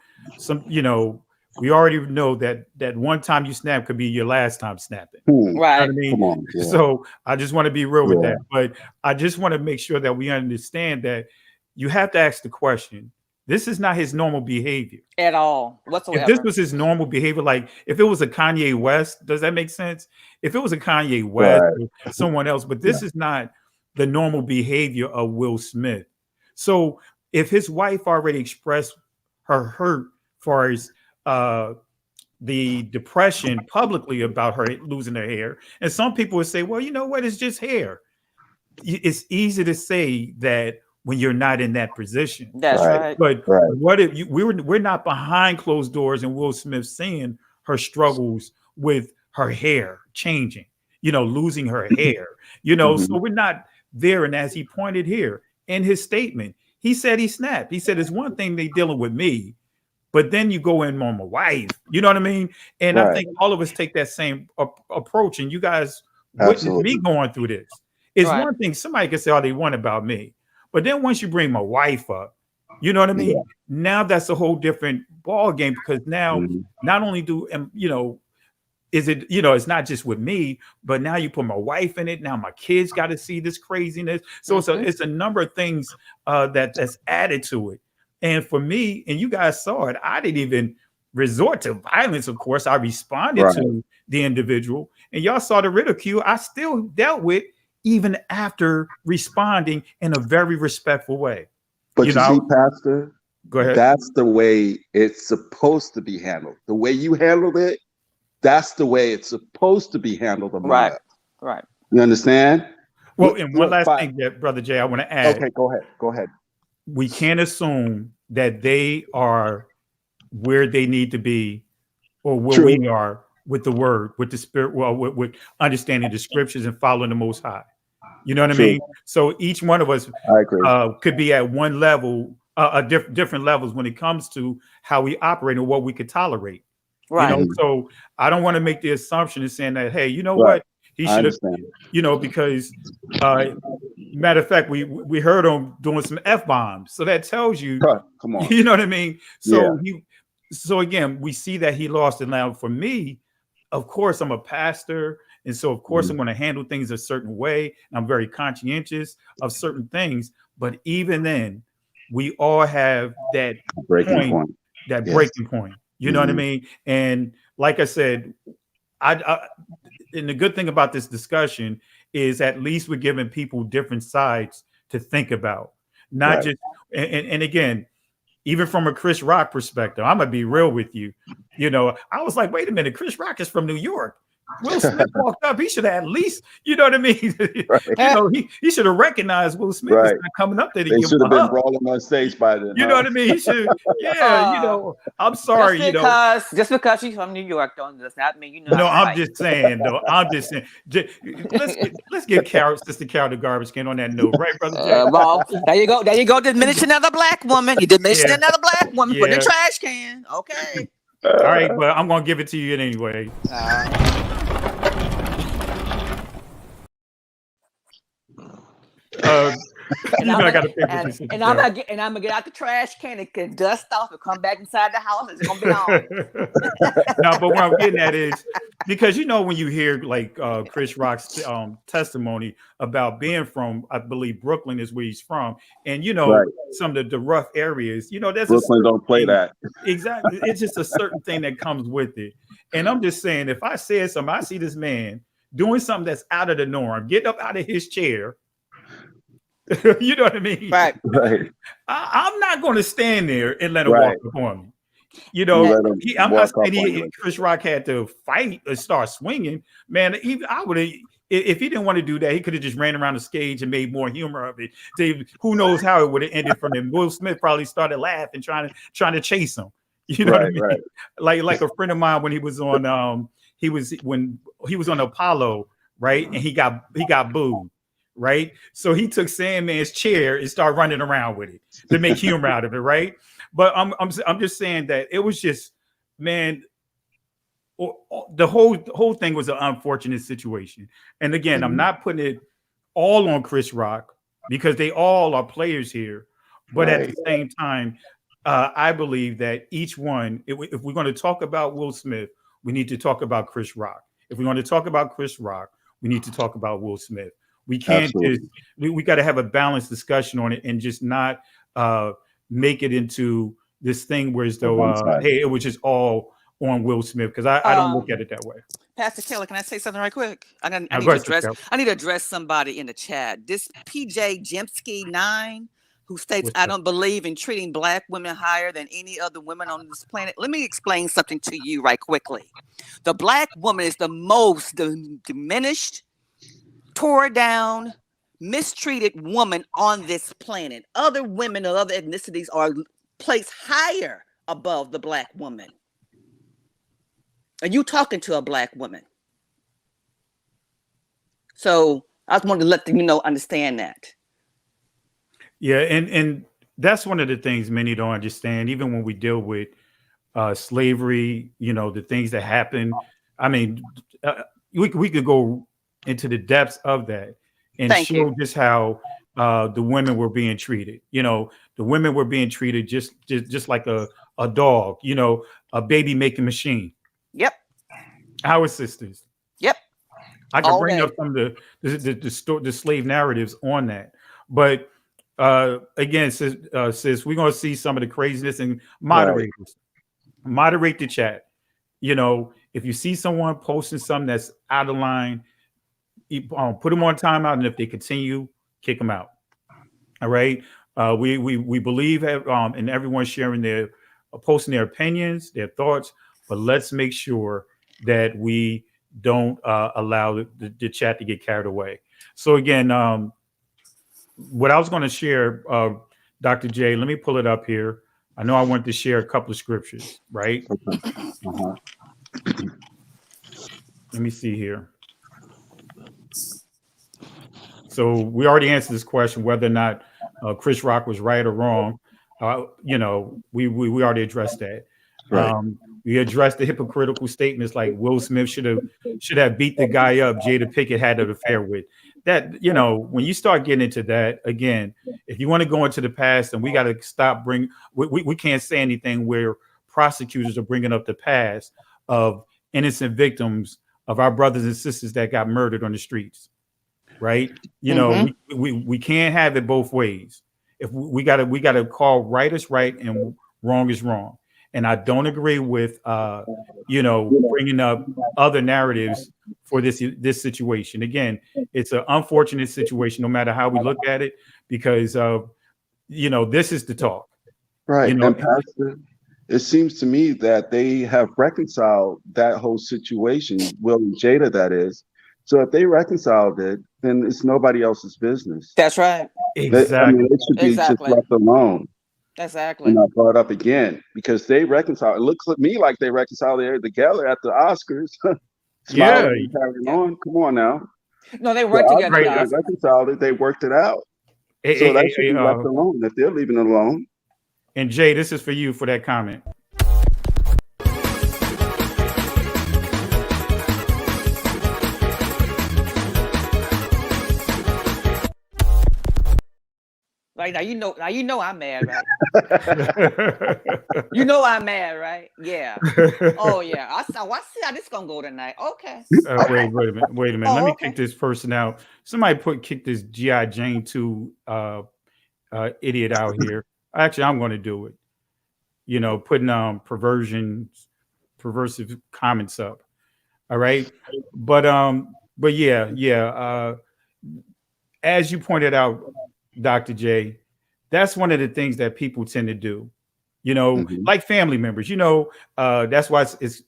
we already know that one time you snap could be your last time snapping. Right. You know what I mean? Come on, yeah. So I just want to be real with that. But I just want to make sure that we understand that you have to ask the question. This is not his normal behavior. At all, whatsoever. If this was his normal behavior, like if it was a Kanye West, does that make sense? If it was a Kanye West or someone else, but this is not the normal behavior of Will Smith. So if his wife already expressed her hurt for his the depression publicly about her losing her hair, and some people would say, well, you know what, it's just hair. It's easy to say that when you're not in that position. That's right. But what if we're not behind closed doors and Will Smith seeing her struggles with her hair changing, losing her hair, so we're not there. And as he pointed here in his statement, he said he snapped. He said, it's one thing they dealing with me, but then you go in on my wife, you know what I mean? And I think all of us take that same approach, and you guys witnessed me going through this. It's one thing somebody can say all they want about me, but then once you bring my wife up, you know what I mean? Yeah. Now that's a whole different ball game, because now not only is it, it's not just with me, but now you put my wife in it. Now my kids got to see this craziness. So it's a number of things that's added to it. And for me, and you guys saw it, I didn't even resort to violence. Of course, I responded to the individual, and y'all saw the ridicule I still dealt with even after responding in a very respectful way. But you see, Pastor, go ahead. That's the way it's supposed to be handled. The way you handled it, that's the way it's supposed to be handled among us. Right. You understand? Well, and one last Fine. thing that Brother Jay, I want to add. Okay, go ahead. Go ahead. We can't assume that they are where they need to be or where True. we are with the word, with the spirit, well, with understanding the scriptures and following the Most High. You know what True. I mean? So each one of us I agree. could be at one level, different levels when it comes to how we operate and what we could tolerate. Right. You know, so I don't want to make the assumption of saying that, hey, you know Right. what? He should have, you know, because matter of fact, we heard him doing some F-bombs. So that tells you, come on. you know what I mean? So Yeah. so again, we see that he lost it. Now, for me, of course, I'm a pastor. And so, of course, I'm going to handle things a certain way. I'm very conscientious of certain things. But even then, we all have that breaking point. That Yes. breaking point. You know what I mean? And like I said, and the good thing about this discussion is at least we're giving people different sides to think about. Not just, and again, even from a Chris Rock perspective, I'm going to be real with you. You know, I was like, wait a minute, Chris Rock is from New York. Will Smith walked up. He should have at least, you know what I mean? Right. You know, he should have recognized Will Smith was not coming up there to They give should him have a been hug. brawling on stage by then. You know what I mean? He should, yeah, you know, I'm sorry, Just because she's from New York, does not mean you know. No, I'm just saying, though. I'm just saying. Let's get Sister Carol the garbage can on that note, right, Brother Jay? Well, there you go. There you go. Diminish another black woman. You diminish another black woman. Put in the trash can. Okay. All right, but I'm gonna give it to you anyway. And I'm gonna get out the trash can and get dust off and come back inside the house. It's gonna be on. No, but what I'm getting at is because you know when you hear like Chris Rock's testimony about being from, I believe Brooklyn is where he's from, and you know some of the rough areas. You know, there's Brooklyn don't play that. Exactly, it's just a certain thing that comes with it. And I'm just saying, if I said something, I see this man doing something that's out of the norm, getting up out of his chair. You know what I mean? Right. I'm not going to stand there and let him walk upon me. You know, I'm not saying Chris Rock had to fight or start swinging. Man, I would have, if he didn't want to do that, he could have just ran around the stage and made more humor of it. Who knows how it would have ended from him? Will Smith probably started laughing, trying to chase him. You know what I mean? Like a friend of mine when he was on when he was on Apollo, right? And he got booed. Right, so he took Sandman's chair and started running around with it to make humor out of it, right? But I'm just saying that it was just, man, the whole thing was an unfortunate situation. And again, I'm not putting it all on Chris Rock because they all are players here, but at the same time, I believe that each one, if we're going to talk about Will Smith, we need to talk about Chris Rock. If we're going to talk about Chris Rock, we need to talk about Will Smith. We can't we got to have a balanced discussion on it and just not make it into this thing where as though, hey, it was just all on Will Smith, because I don't look at it that way. Pastor Keller, can I say something right quick? I need to address somebody in the chat. This PJ Jemsky 9, who states, I don't believe in treating black women higher than any other women on this planet. Let me explain something to you right quickly. The black woman is the most diminished, tore down, mistreated woman on this planet. Other women of other ethnicities are placed higher above the black woman. Are you talking to a black woman? So I just wanted to let you know, understand that. Yeah, and that's one of the things many don't understand. Even when we deal with slavery, you know, the things that happen. I mean, we could go into the depths of that and show just how the women were being treated. You know, the women were being treated just like a dog, you know, a baby making machine. Yep. Our sisters. Yep. I can bring up some of the slave narratives on that. But again, sis, we're going to see some of the craziness, and moderate the chat. You know, if you see someone posting something that's out of line, put them on timeout, and if they continue, kick them out. All right. We believe in everyone sharing posting their opinions, their thoughts, but let's make sure that we don't allow the chat to get carried away. So again, what I was going to share, Dr. J, let me pull it up here. I know I wanted to share a couple of scriptures, right? Let me see here. So we already answered this question, whether or not Chris Rock was right or wrong. We already addressed that. Right. We addressed the hypocritical statements like Will Smith should have beat the guy up Jada Pinkett had an affair with. That, when you start getting into that, again, if you want to go into the past, then we got to stop we can't say anything where prosecutors are bringing up the past of innocent victims of our brothers and sisters that got murdered on the streets. Right. We can't have it both ways. If we gotta call right is right and wrong is wrong. And I don't agree with bringing up other narratives for this situation. Again, it's an unfortunate situation, no matter how we look at it, because this is the talk. Right. And Pastor, it seems to me that they have reconciled that whole situation, Will and Jada, that is. So if they reconciled it, then it's nobody else's business. That's right. Exactly. It should be just left alone. Exactly. And not brought up again, because they reconcile. It looks to me like they reconciled there together at the Oscars. Smiling and carrying on. Come on now. No, they worked together. They reconciled it. They worked it out. So that should be left alone if they're leaving it alone. And Jay, this is for you for that comment. Right now, you know I'm mad, right? You know I'm mad, right? Yeah. Oh yeah. I see how this gonna go tonight. Okay. Wait a minute. Let me kick this person out. Somebody kick this G.I. Jane 2 idiot out here. Actually, I'm going to do it. Putting perversive comments up. All right. But yeah. As you pointed out, Dr. J, that's one of the things that people tend to do, like family members, that's why it's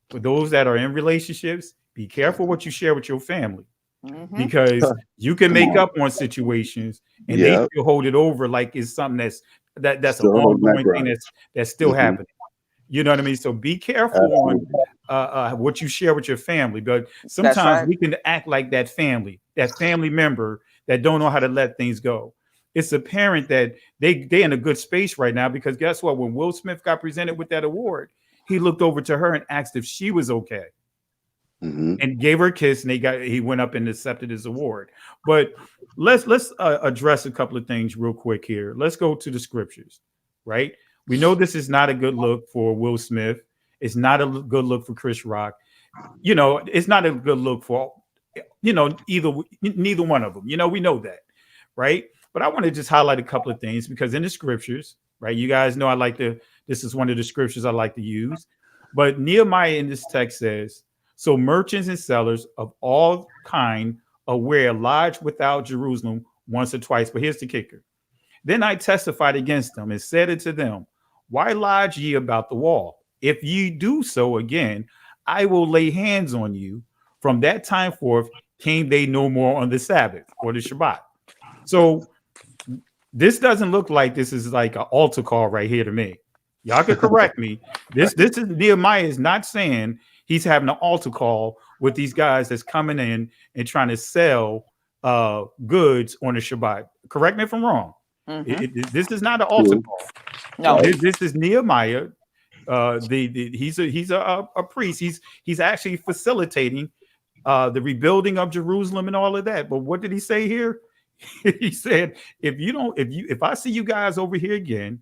for those that are in relationships, be careful what you share with your family, because you can make up on situations and they still hold it over like it's something that's an ongoing thing that's still happening. You know what I mean? So be careful on what you share with your family, but sometimes we can act like that family member that don't know how to let things go. It's apparent that they in a good space right now, because guess what? When Will Smith got presented with that award, he looked over to her and asked if she was okay, and gave her a kiss, and he went up and accepted his award. But let's address a couple of things real quick here. Let's go to the scriptures, right? We know this is not a good look for Will Smith. It's not a good look for Chris Rock. It's not a good look for neither one of them. We know that, right? But I want to just highlight a couple of things, because in the scriptures, right? You guys know this is one of the scriptures I like to use. But Nehemiah in this text says, so merchants and sellers of all kind aware lodged without Jerusalem once or twice. But here's the kicker. Then I testified against them and said unto them, why lodge ye about the wall? If ye do so again, I will lay hands on you. From that time forth came they no more on the Sabbath or the Shabbat. So this doesn't look like this is like an altar call right here to me. Y'all can correct me. This is Nehemiah is not saying he's having an altar call with these guys that's coming in and trying to sell goods on the Shabbat. Correct me if I'm wrong. This is not an altar call. No, this is Nehemiah. He's a priest. He's actually facilitating the rebuilding of Jerusalem and all of that. But what did he say here? He said, if I see you guys over here again,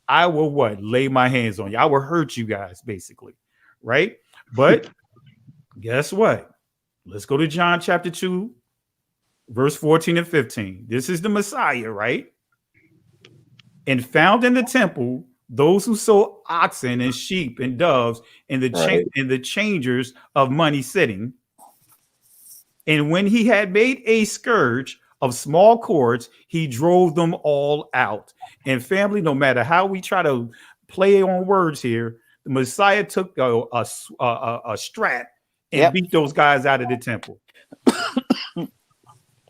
I will lay my hands on you. I will hurt you guys, basically, right? But guess what? Let's go to John chapter 2, verse 14 and 15. This is the Messiah, right? And found in the temple those who sold oxen and sheep and doves and the changers of money sitting. And when he had made a scourge of small cords, he drove them all out. And family, no matter how we try to play on words here, the Messiah took a strap and beat those guys out of the temple.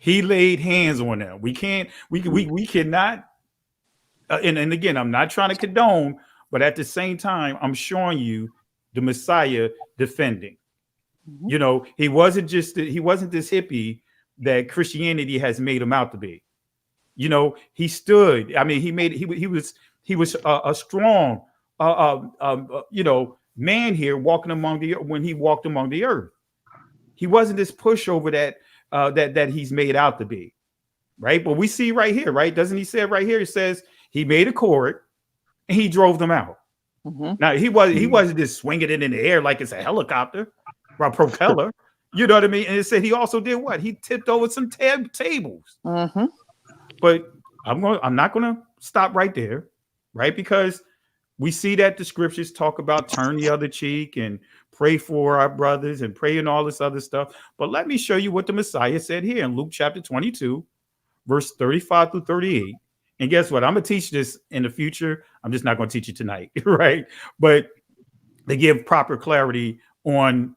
He laid hands on them. We cannot. And again, I'm not trying to condone, but at the same time, I'm showing you the Messiah defending. You know, he wasn't this hippie that Christianity has made him out to be. You know, he stood. I mean, he was a strong, you know, man here walking when he walked among the earth. He wasn't this pushover that he's made out to be, right? But we see right here, right? Doesn't he say right here? He says he made a cord and he drove them out. Now he wasn't just swinging it in the air like it's a helicopter or a propeller. You know what I mean? And it said he also did what? He tipped over some tables. But I'm not going to stop right there, right? Because we see that the scriptures talk about turn the other cheek and pray for our brothers and pray and all this other stuff. But let me show you what the Messiah said here in Luke chapter 22, verse 35 through 38. And guess what? I'm going to teach this in the future. I'm just not going to teach it tonight, right? But they give proper clarity on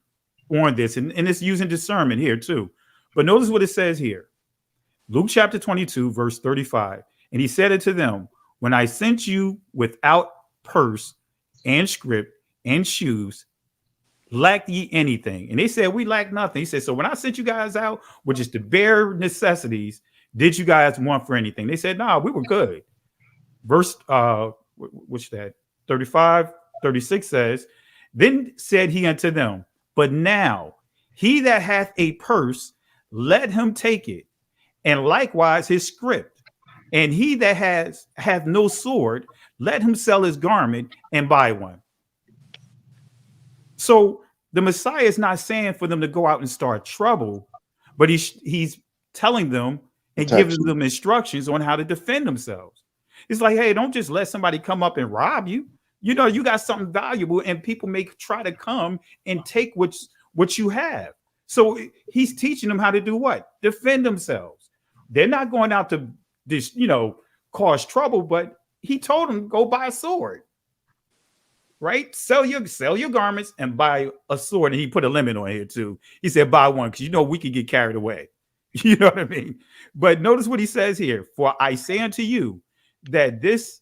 this. And it's using discernment here too. But notice what it says here. Luke chapter 22, verse 35. And he said unto them, when I sent you without purse and scrip and shoes, lacked ye anything? And they said, we lack nothing. He said, so when I sent you guys out with just the bare necessities, did you guys want for anything? They said, no, we were good. Verse, which that 35, 36 says, then said he unto them, but now he that hath a purse, let him take it, and likewise his scrip. And he that hath no sword, let him sell his garment and buy one. So the Messiah is not saying for them to go out and start trouble, but he's telling them and giving them instructions on how to defend themselves. It's like, hey, don't just let somebody come up and rob you. You know, you got something valuable and people may try to come and take what you have. So he's teaching them how to do what? Defend themselves. They're not going out to this, you know, cause trouble, but he told them go buy a sword. Right? Sell your garments and buy a sword. And he put a limit on here too. He said, buy one, because you know we could get carried away. You know what I mean? But notice what he says here. For I say unto you that this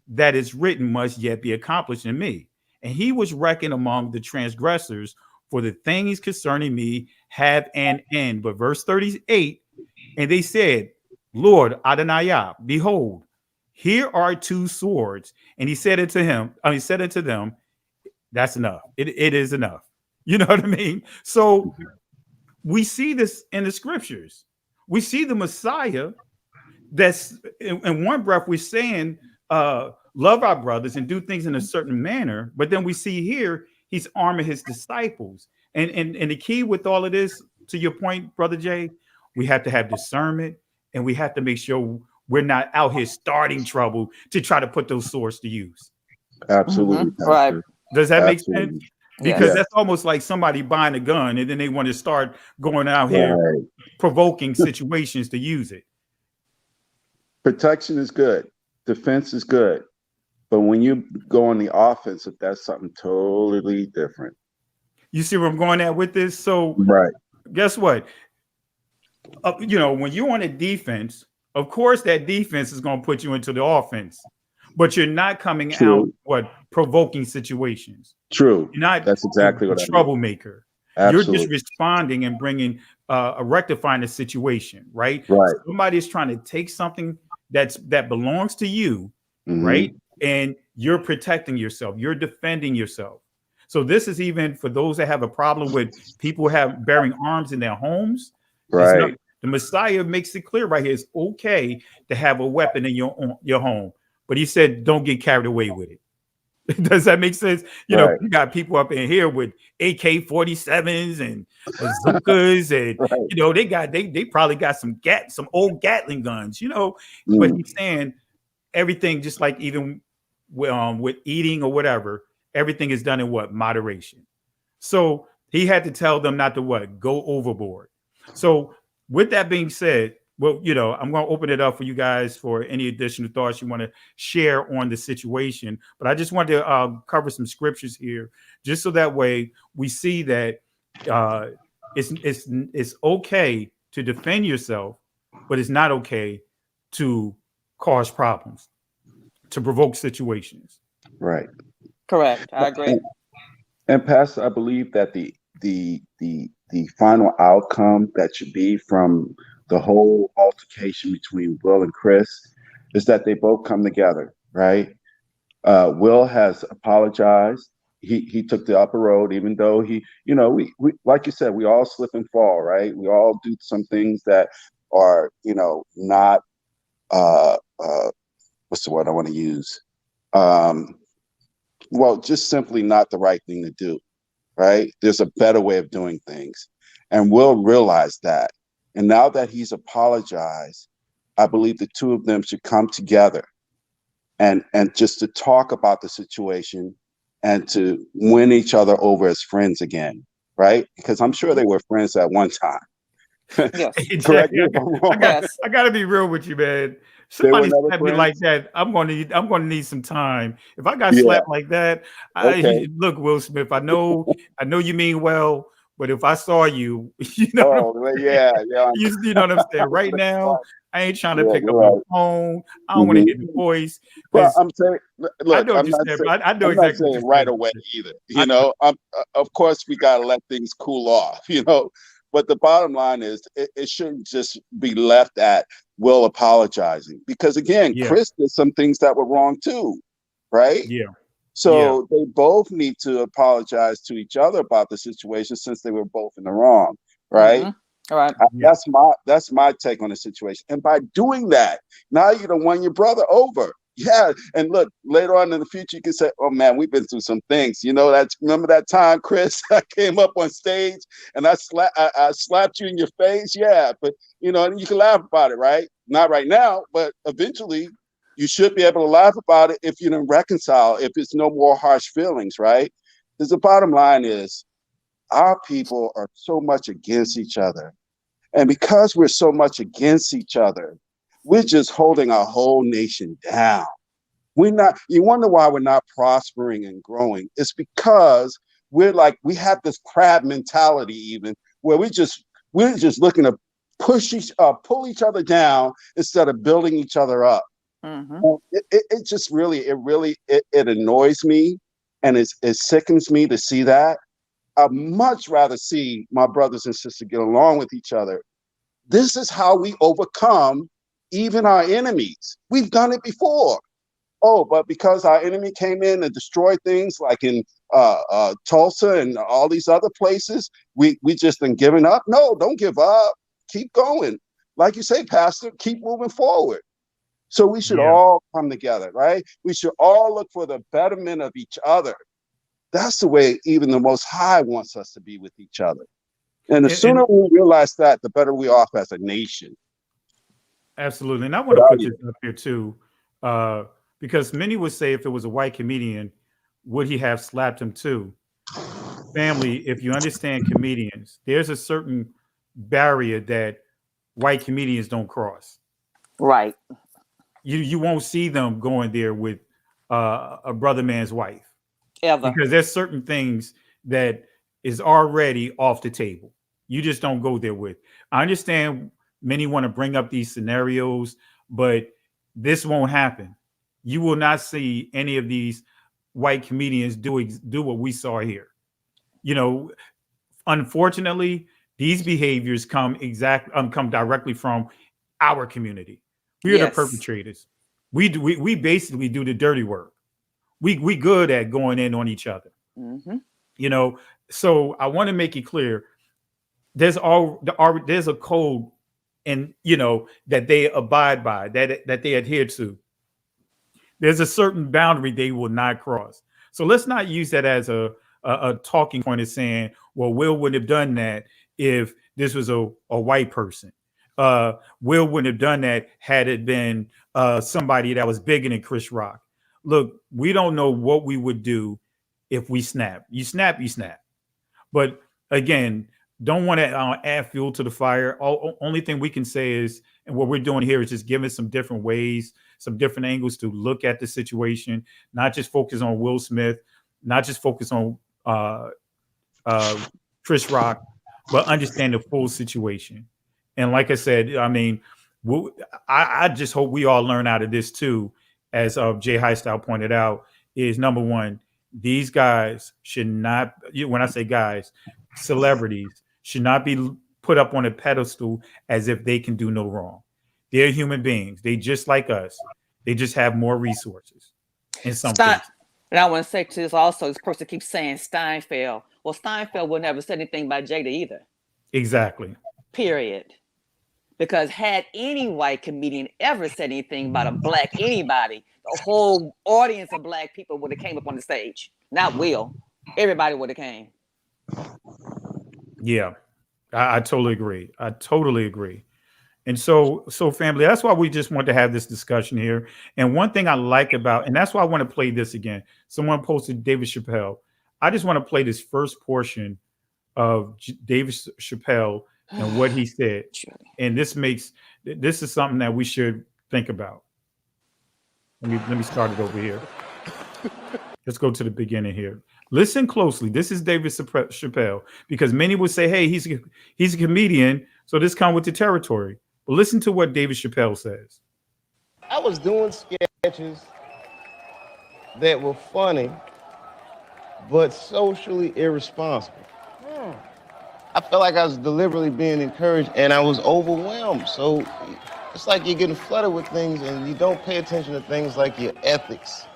that is written must yet be accomplished in me. And he was reckoned among the transgressors, for the things concerning me have an end. But verse 38, and they said, Lord Adonai, behold, here are two swords. And he said unto them, that's enough. It is enough. You know what I mean? So we see this in the scriptures. We see the Messiah that's in one breath, we're saying, love our brothers and do things in a certain manner. But then we see here, he's arming his disciples. And the key with all of this, to your point, Brother Jay, we have to have discernment and we have to make sure we're not out here starting trouble to try to put those swords to use. Absolutely. Right. Does that make sense? Because that's almost like somebody buying a gun and then they want to start going out here provoking situations to use it. Protection is good. Defense is good. But when you go on the offensive, that's something totally different. You see where I'm going at with this? So guess what? You know, when you're on a defense, of course, that defense is going to put you into the offense, but you're not coming out provoking situations. True. You're not. That's exactly what a troublemaker. Absolutely. You're just responding and bringing rectifying the situation, right? Somebody is trying to take something that belongs to you, right? And you're protecting yourself. You're defending yourself. So this is even for those that have a problem with people bearing arms in their homes. Right. The Messiah makes it clear right here. It's okay to have a weapon in your home, but he said, don't get carried away with it. Does that make sense? You know, you got people up in here with AK-47s and bazookas, and you know they probably got some old Gatling guns. You know, but he's saying everything, just like even with eating or whatever, everything is done in moderation. So he had to tell them not to go overboard. So with that being said, well, you know, I'm going to open it up for you guys for any additional thoughts you want to share on the situation. But I just wanted to cover some scriptures here, just so that way we see that it's okay to defend yourself, but it's not okay to cause problems, to provoke situations. Right. Correct. I agree. And Pastor, I believe that the final outcome that should be from the whole altercation between Will and Chris is that they both come together, right? Will has apologized. He took the upper road, even though we like you said, we all slip and fall, right? We all do some things that are, not what's the word I want to use? Well, just simply not the right thing to do, right? There's a better way of doing things. And Will realize that. And now that he's apologized, I believe the two of them should come together and just to talk about the situation and to win each other over as friends again, right? Because I'm sure they were friends at one time. Yes. Correct me if I'm wrong. I gotta be real with you, man. Somebody slapped me like that, I'm gonna need some time. If I got slapped like that, look, Will Smith, I know you mean well, but if I saw you, you know what I'm you know what I'm saying? Right now, I ain't trying to pick up my phone. I don't want to hear the voice. Well, I'm saying, look, I'm not saying right away either. Of course, we got to let things cool off, But the bottom line is, it shouldn't just be left at Will apologizing. Because again, Chris did some things that were wrong too, right? Yeah. So they both need to apologize to each other about the situation since they were both in the wrong, right? Mm-hmm. All right. That's my take on the situation. And by doing that, now you done won your brother over. Yeah, and look, later on in the future, you can say, "Oh man, we've been through some things." Remember that time, Chris? I came up on stage and I slapped you in your face. Yeah, but you can laugh about it, right? Not right now, but eventually, you should be able to laugh about it if you don't reconcile. If it's no more harsh feelings, right? Because the bottom line is, our people are so much against each other, and because we're so much against each other, we're just holding our whole nation down. You wonder why we're not prospering and growing. It's because we have this crab mentality even where we're just looking to pull each other down instead of building each other up. Mm-hmm. It annoys me and it sickens me to see that. I'd much rather see my brothers and sisters get along with each other. This is how we overcome even our enemies. We've done it before. Oh, but because our enemy came in and destroyed things like in Tulsa and all these other places, we just been giving up? No, don't give up. Keep going. Like you say, Pastor, keep moving forward. So we should all come together, right? We should all look for the betterment of each other. That's the way even the Most High wants us to be with each other. And the sooner we realize that, the better we are off as a nation. Absolutely. And I want to put this up here too, because many would say if it was a white comedian, would he have slapped him too? Family, if you understand comedians, there's a certain barrier that white comedians don't cross. Right. You won't see them going there with a brother man's wife. Ever. Because there's certain things that is already off the table. You just don't go there with. I understand many want to bring up these scenarios, but this won't happen. You will not see any of these white comedians do what we saw here. Unfortunately, these behaviors come directly from our community. We are the perpetrators. We basically do the dirty work. We good at going in on each other. Mm-hmm. So I want to make it clear. There's a code, and that they abide by, that they adhere to. There's a certain boundary they will not cross. So let's not use that as a talking point of saying, well, Will wouldn't have done that if this was a white person. Will wouldn't have done that had it been somebody that was bigger than Chris Rock. Look, we don't know what we would do if we snap. You snap. But again, don't want to add fuel to the fire. Only thing we can say is, and what we're doing here is just giving some different ways, some different angles to look at the situation, not just focus on Will Smith, not just focus on Chris Rock, but understand the full situation. And like I said, I mean, I just hope we all learn out of this too, as Jay Highstyle pointed out, is number one, these guys should not, when I say guys, celebrities should not be put up on a pedestal as if they can do no wrong. They're human beings. They just like us. They just have more resources in some cases. And I want to say to this also, this person keeps saying Steinfeld. Well, Steinfeld will never say anything about Jada either. Exactly. Period. Because had any white comedian ever said anything about a black anybody, the whole audience of black people would have came up on the stage. Not Will. Everybody would have came. Yeah, I totally agree. I totally agree. And so family, that's why we just want to have this discussion here. And one thing I like about, and that's why I want to play this again. Someone posted David Chappelle. I just want to play this first portion of David Chappelle and what he said. And this is something that we should think about. Let me start it over here. Let's go to the beginning here. Listen closely. This is David Chappelle, because many would say, hey, he's a comedian, so this comes with the territory. But listen to what David Chappelle says. I was doing sketches that were funny, but socially irresponsible. I felt like I was deliberately being encouraged, and I was overwhelmed. So it's like you're getting flooded with things, and you don't pay attention to things like your ethics.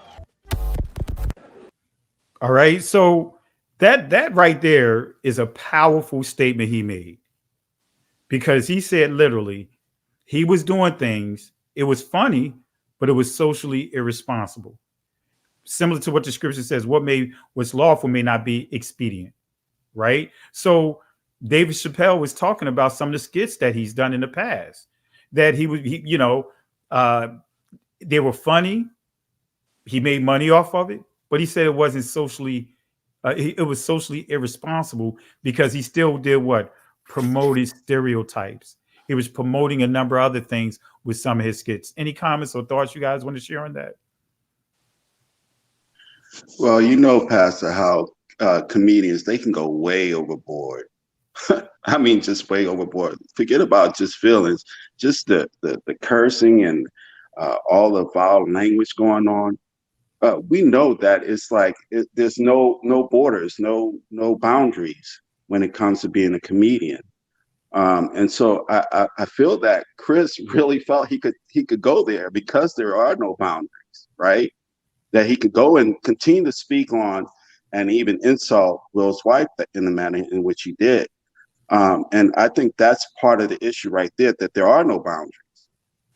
All right. So that right there is a powerful statement he made, because he said literally he was doing things. It was funny, but it was socially irresponsible. Similar to what the scripture says, what's lawful may not be expedient. Right. So David Chappelle was talking about some of the skits that he's done in the past, that they were funny. He made money off of it, but he said it wasn't it was socially irresponsible, because he still did what? Promoted stereotypes. He was promoting a number of other things with some of his skits. Any comments or thoughts you guys want to share on that? Well, Pastor, how comedians, they can go way overboard. I mean, just way overboard. Forget about just feelings, just the cursing and all the vile language going on. We know that it's like there's no borders, no boundaries when it comes to being a comedian. And so I feel that Chris really felt he could go there because there are no boundaries, right? That he could go and continue to speak on and even insult Will's wife in the manner in which he did. And I think that's part of the issue right there, that there are no boundaries,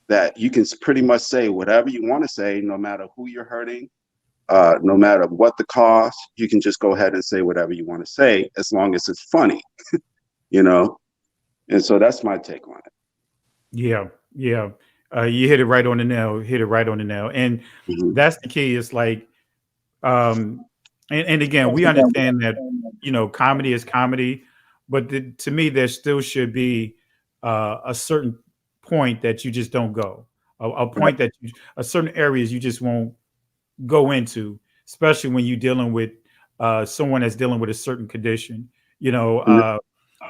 that you can pretty much say whatever you want to say, no matter who you're hurting, no matter what the cost, you can just go ahead and say whatever you want to say, as long as it's funny, And so that's my take on it. Yeah. Yeah. You hit it right on the nail. And that's the key. It's like, and again, we understand that, comedy is comedy, but to me, there still should be a certain point that you just don't go, a point that certain areas you just won't go into, especially when you're dealing with someone that's dealing with a certain condition,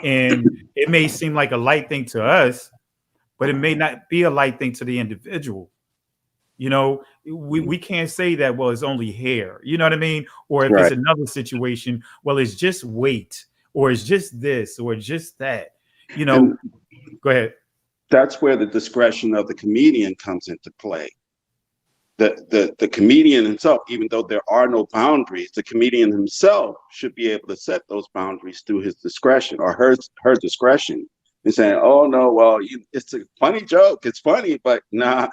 and it may seem like a light thing to us, but it may not be a light thing to the individual. We can't say that, well, it's only hair, you know what I mean? Or if it's another situation, well, it's just weight, or it's just this, or it's just that, go ahead. That's where the discretion of the comedian comes into play. The comedian himself, even though there are no boundaries, the comedian himself should be able to set those boundaries through his discretion or her discretion, and saying, oh no, well, it's a funny joke, it's funny, but nah,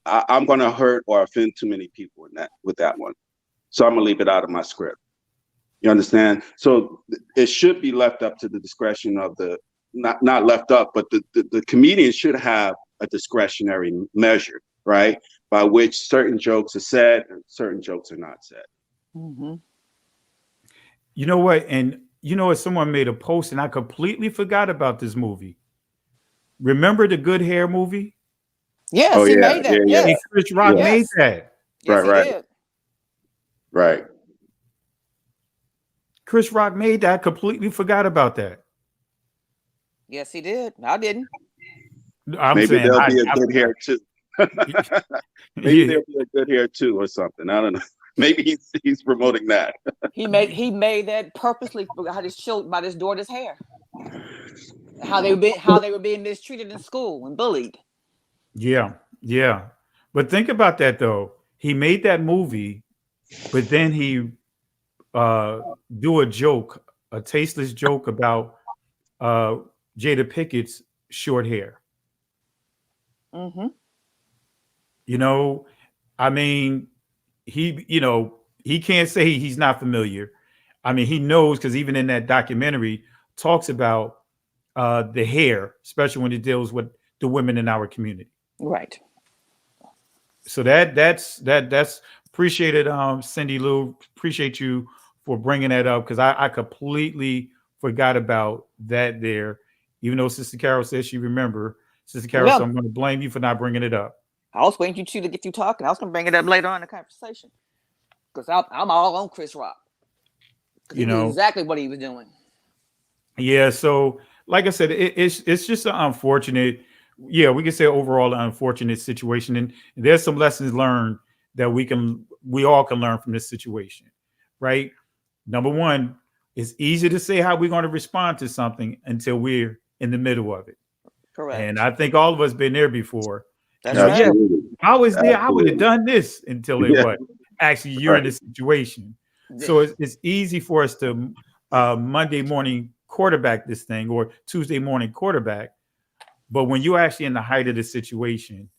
I'm going to hurt or offend too many people with that one, so I'm gonna leave it out of my script. You understand? So it should be left up to the discretion of not left up, but the comedian should have a discretionary measure, right? By which certain jokes are said and certain jokes are not said. Mm-hmm. You know what? And someone made a post, and I completely forgot about this movie. Remember the Good Hair movie? Yes, he made that. Yeah. Yes. Chris Rock made that. Yes, right. Right. Chris Rock made that. Completely forgot about that. Yes, he did. I didn't. I'm Maybe saying there'll be a good hair too. Maybe yeah. there'll be a good hair too, or something. I don't know. Maybe he's promoting that. He made that purposely about his daughter's hair. How they were being mistreated in school and bullied. Yeah, yeah. But think about that though. He made that movie, but then he do a joke, a tasteless joke about Jada Pickett's short hair. Mm-hmm. You know, I mean, he can't say he's not familiar. I mean, he knows because even in that documentary talks about the hair, especially when it deals with the women in our community. Right. So that's appreciated, Cindy Lou. Appreciate you for bringing that up because I completely forgot about that there. Even though Sister Carol says she remember, Sister Carol, so I'm going to blame you for not bringing it up. I was waiting for you two to get you talking. I was going to bring it up later on in the conversation because I'm all on Chris Rock. He knew exactly what he was doing. Yeah. So, like I said, it's just an unfortunate. Yeah, we can say overall an unfortunate situation, and there's some lessons learned that we all can learn from this situation, right? Number one, it's easy to say how we're going to respond to something until we're in the middle of it. Correct. And I think all of us been there before. That's right. Yeah, I was there. I would have done this until it was. Actually, you're in the situation. Yeah. So it's easy for us to Monday morning quarterback this thing or Tuesday morning quarterback. But when you're actually in the height of the situation,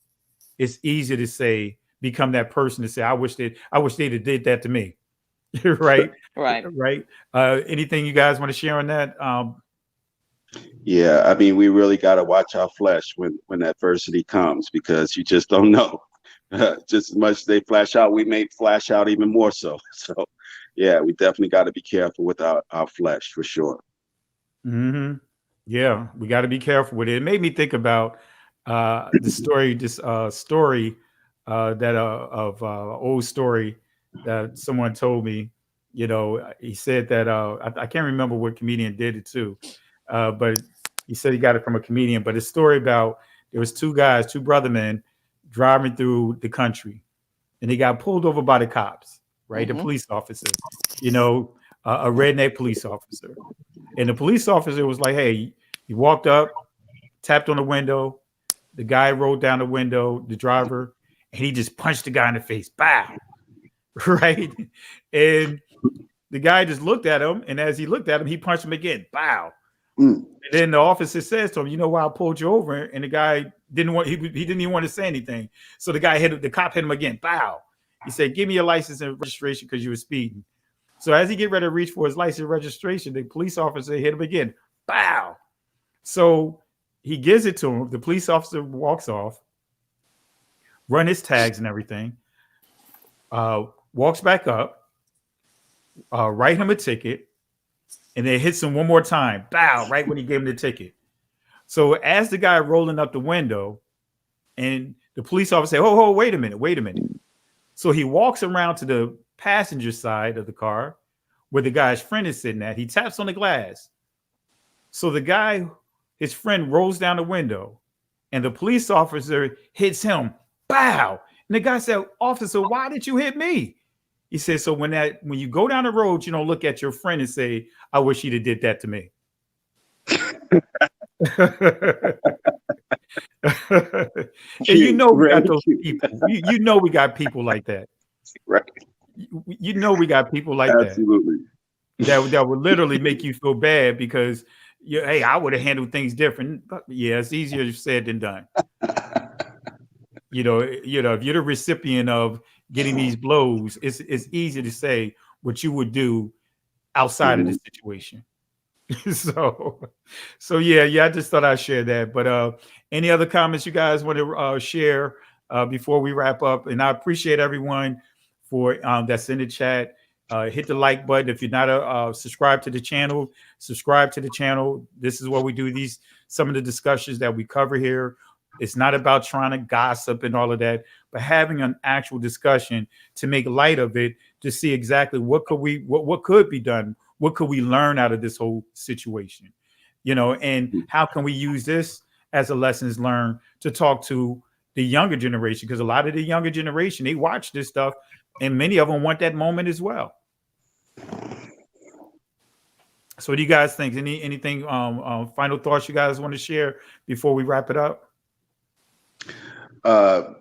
it's easy to say, become that person to say, I wish they'd have did that to me. Right. Right. Anything you guys want to share on that? Yeah, I mean, we really got to watch our flesh when adversity comes because you just don't know. Just as much as they flash out, we may flash out even more so. So, yeah, we definitely got to be careful with our flesh for sure. Mm-hmm. Yeah, we got to be careful with it. It made me think about the story, old story that someone told me. You know, he said that I can't remember what comedian did it too, but he said he got it from a comedian. But a story about there was two brother men driving through the country, and they got pulled over by the cops, right? Mm-hmm. The police officer, a redneck police officer. And the police officer was like, hey, he walked up, tapped on the window. The guy rolled down the window, the driver, and he just punched the guy in the face. Bow. Right. And the guy just looked at him. And as he looked at him, he punched him again. Bow. And then the officer says to him, you know why I pulled you over? And the guy didn't even want to say anything. So the cop hit him again. Bow. He said, give me your license and registration because you were speeding. So as he get ready to reach for his license and registration, the police officer hit him again. Bow. So he gives it to him. The police officer walks off, run his tags and everything, walks back up, write him a ticket, and then hits him one more time. Bow, right when he gave him the ticket. So as the guy rolling up the window, and the police officer say, oh, wait a minute. So he walks around to the passenger side of the car where the guy's friend is sitting at. He taps on the glass. So the guy, his friend, rolls down the window and the police officer hits him. Bow. And the guy said, officer, why did you hit me? He said, so when you go down the road, you don't look at your friend and say, I wish he'd have did that to me. And we got those people. We got people like that. Right. We got people like Absolutely. that would literally make you feel bad because hey, I would have handled things different. But yeah, it's easier said than done. If you're the recipient of getting these blows, it's easy to say what you would do outside of the situation. So yeah, I just thought I'd share that. But any other comments you guys want to share before we wrap up? And I appreciate everyone for that's in the chat. Hit the like button. If you're not subscribed to the channel, subscribe to the channel. This is what we do. Some of the discussions that we cover here. It's not about trying to gossip and all of that, but having an actual discussion to make light of it, to see exactly what could be done, what could we learn out of this whole situation? And how can we use this as a lessons learned to talk to the younger generation? Because a lot of the younger generation, they watch this stuff, and many of them want that moment as well. So what do you guys think? Anything final thoughts you guys want to share before we wrap it up? My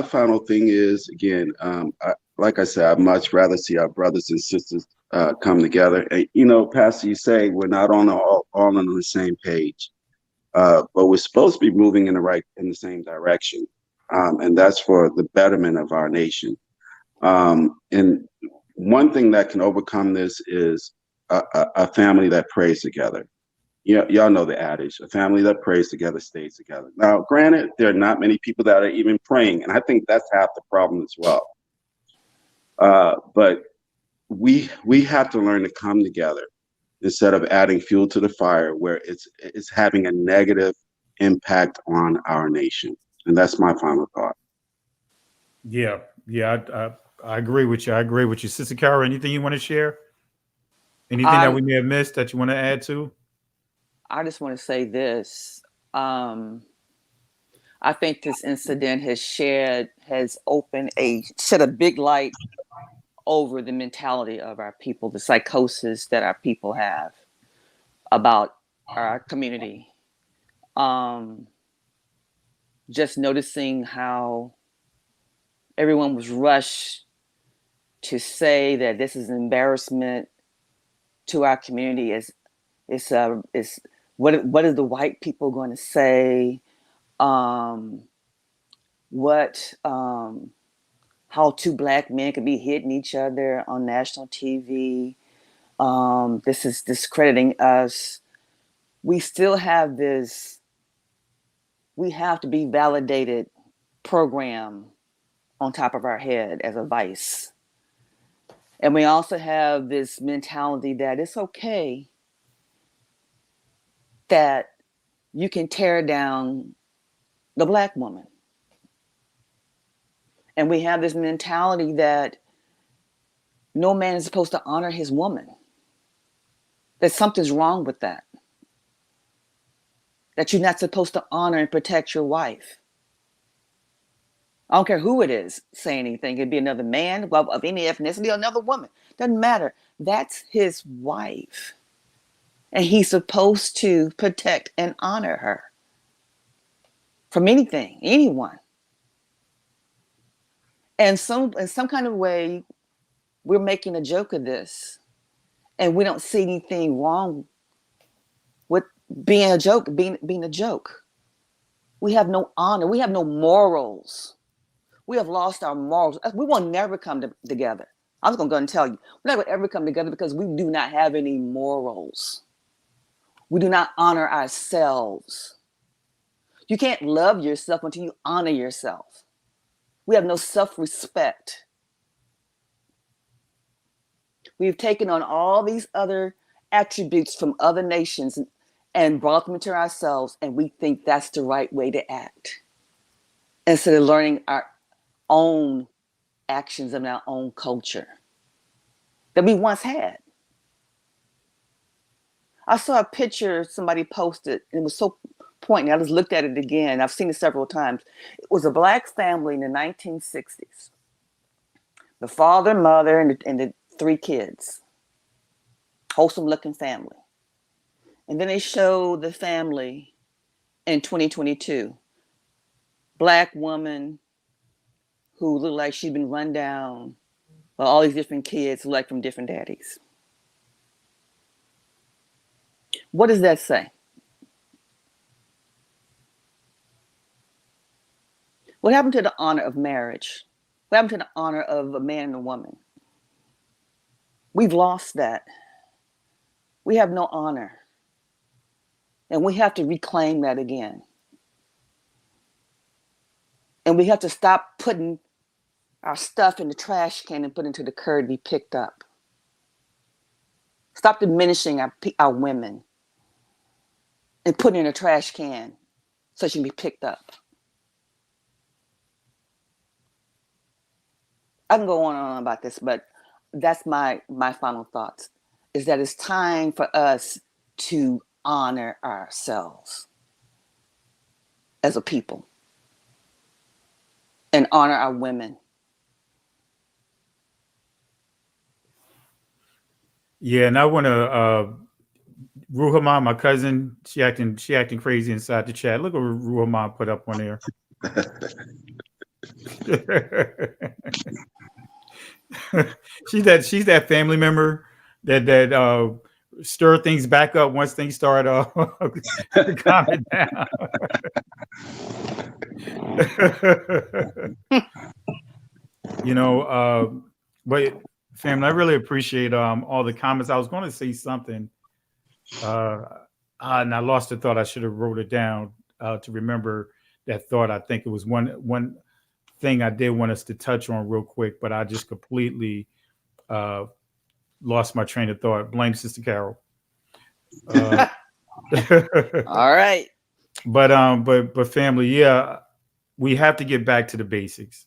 final thing is, again, like I said, I'd much rather see our brothers and sisters come together. And, Pastor, you say we're not all on the same page, but we're supposed to be moving in the same direction, and that's for the betterment of our nation. And one thing that can overcome this is a family that prays together. Y'all know the adage: a family that prays together stays together. Now, granted, there are not many people that are even praying, and I think that's half the problem as well. But we have to learn to come together instead of adding fuel to the fire, where it's having a negative impact on our nation. And that's my final thought. Yeah, I agree with you. Sister Carol, anything you want to share? Anything that we may have missed that you want to add to? I just want to say this. I think this incident has shed a big light over the mentality of our people, the psychosis that our people have about our community. Just noticing how everyone was rushed to say that this is an embarrassment to our community. What are the white people going to say? How two black men could be hitting each other on national TV. This is discrediting us. We still have this, we have to be validated program on top of our head as a vice. And we also have this mentality that it's okay that you can tear down the black woman. And we have this mentality that no man is supposed to honor his woman. That something's wrong with that. That you're not supposed to honor and protect your wife. I don't care who it is saying anything. It'd be another man of any ethnicity or another woman. Doesn't matter. That's his wife. And he's supposed to protect and honor her from anything, anyone. And in some kind of way, we're making a joke of this. And we don't see anything wrong with being a joke, being a joke. We have no honor. We have no morals. We have lost our morals. We will never come together. I was going to go and tell you, we're not going to ever come together because we do not have any morals. We do not honor ourselves. You can't love yourself until you honor yourself. We have no self-respect. We've taken on all these other attributes from other nations and brought them into ourselves, and we think that's the right way to act. Instead of learning our own actions and our own culture that we once had. I saw a picture somebody posted, and it was so poignant. I just looked at it again. I've seen it several times. It was a black family in the 1960s. The father, mother, and the 3 kids. Wholesome looking family. And then they showed the family in 2022. Black woman who looked like she'd been run down by all these different kids like from different daddies. What does that say? What happened to the honor of marriage? What happened to the honor of a man and a woman? We've lost that. We have no honor. And we have to reclaim that again. And we have to stop putting our stuff in the trash can and put it into the curb to be picked up. Stop diminishing our women and put it in a trash can so she can be picked up. I can go on and on about this, but that's my final thoughts, is that it's time for us to honor ourselves as a people and honor our women. Yeah, and I want to Ruhama, my cousin, she acting crazy inside the chat. Look what Ruhama put up on there. she's that family member that stir things back up once things start calming down. But family, I really appreciate all the comments. I was going to say something, and I lost the thought. I should have wrote it down to remember that thought. I think it was one thing I did want us to touch on real quick, but I just completely lost my train of thought. Blame Sister Carol. All right. But family, yeah, we have to get back to the basics,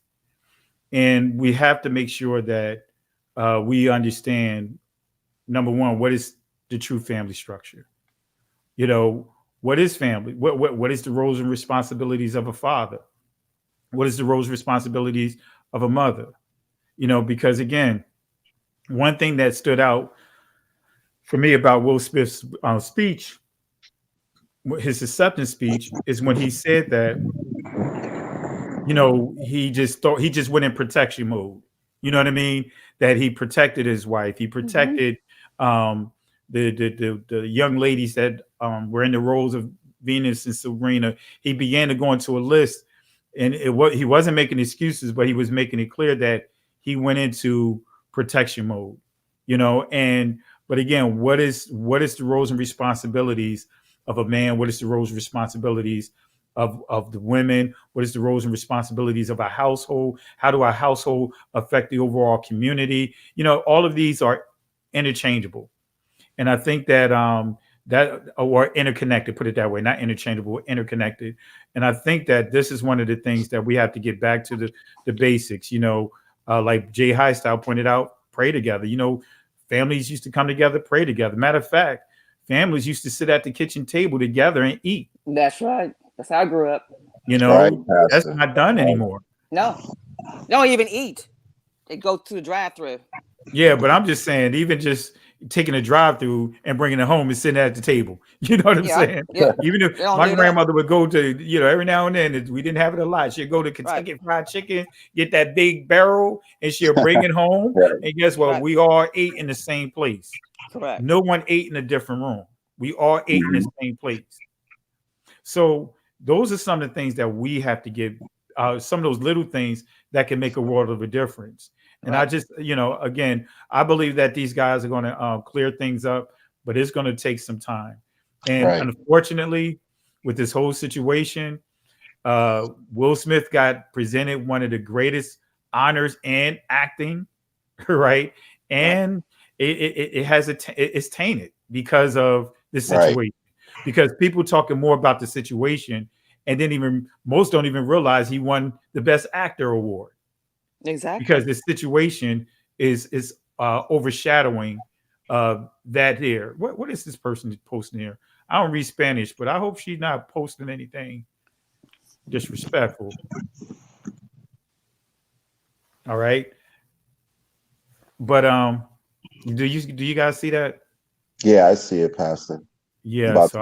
and we have to make sure that we understand, number one, what is the true family structure? What is family? What is the roles and responsibilities of a father? What is the roles and responsibilities of a mother? Because again, one thing that stood out for me about Will Smith's speech, his acceptance speech, is when he said that, he just went in protection mode. You know what I mean? That he protected his wife. He protected the young ladies that were in the roles of Venus and Serena. He began to go into a list, and he wasn't making excuses, but he was making it clear that he went into protection mode. But again, what is the roles and responsibilities of a man? What is the roles and responsibilities of the women? What is the roles and responsibilities of a household? How do our household affect the overall community? All of these are interchangeable. And I think that or interconnected, put it that way, not interchangeable, interconnected. And I think that this is one of the things that we have to get back to the basics, like Jay Highstyle pointed out, pray together. Families used to come together, pray together. Matter of fact, families used to sit at the kitchen table together and eat. That's right. That's how I grew up. That's not done anymore. No, they don't even eat. They go to the drive-through. Yeah, but I'm just saying, even just taking a drive-through and bringing it home and sitting at the table. You know what I'm saying? Yeah. Even if my grandmother would go to, every now and then, we didn't have it a lot. She'd go to Kentucky Fried Chicken, get that big barrel, and she'll bring it home. And guess what? We all ate in the same place. Correct. No one ate in a different room. We all ate in the same place. So those are some of the things that we have to get, some of those little things that can make a world of a difference. And I just, again, I believe that these guys are going to clear things up, but it's going to take some time. And unfortunately, with this whole situation, Will Smith got presented one of the greatest honors in acting, right? And it's tainted because of the situation. Because people talking more about the situation, and then most don't even realize he won the Best Actor award. Exactly. Because the situation is overshadowing that here. What is this person posting here? I don't read Spanish, but I hope she's not posting anything disrespectful. All right. But do you guys see that? Yeah, I see it, Pastor. Yeah. But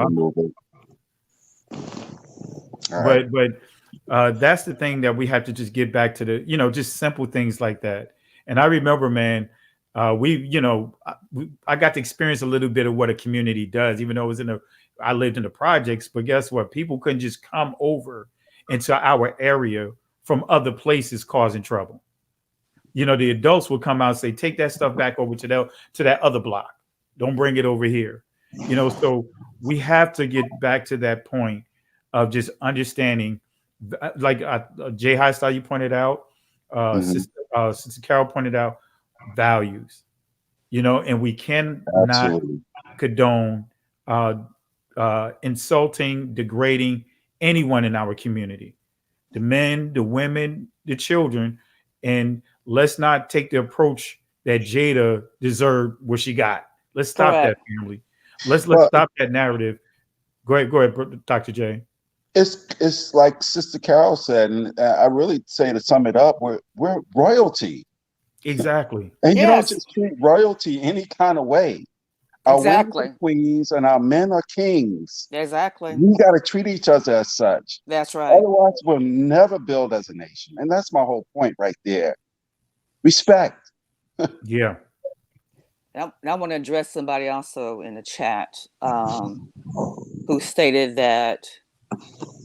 that's the thing that we have to just get back to just simple things like that. And I remember, man, I got to experience a little bit of what a community does, even though I lived in the projects. But guess what? People couldn't just come over into our area from other places causing trouble. The adults would come out and say, take that stuff back over to that other block. Don't bring it over here. So we have to get back to that point of just understanding, like Jay Highstyle, you pointed out, Sister Carol pointed out, values, and we cannot condone insulting, degrading anyone in our community, the men, the women, the children. And let's not take the approach that Jada deserved what she got. Let's stop Correct. that, family. Let's stop that narrative. Go ahead, Dr. J. It's like Sister Carol said, and I really say, to sum it up, we're royalty. Exactly. And you don't Yes. just treat royalty any kind of way. Our Exactly. women are queens and our men are kings. Exactly. We got to treat each other as such. That's right. Otherwise, we'll never build as a nation. And that's my whole point right there. Respect. Yeah. I want to address somebody also in the chat who stated that,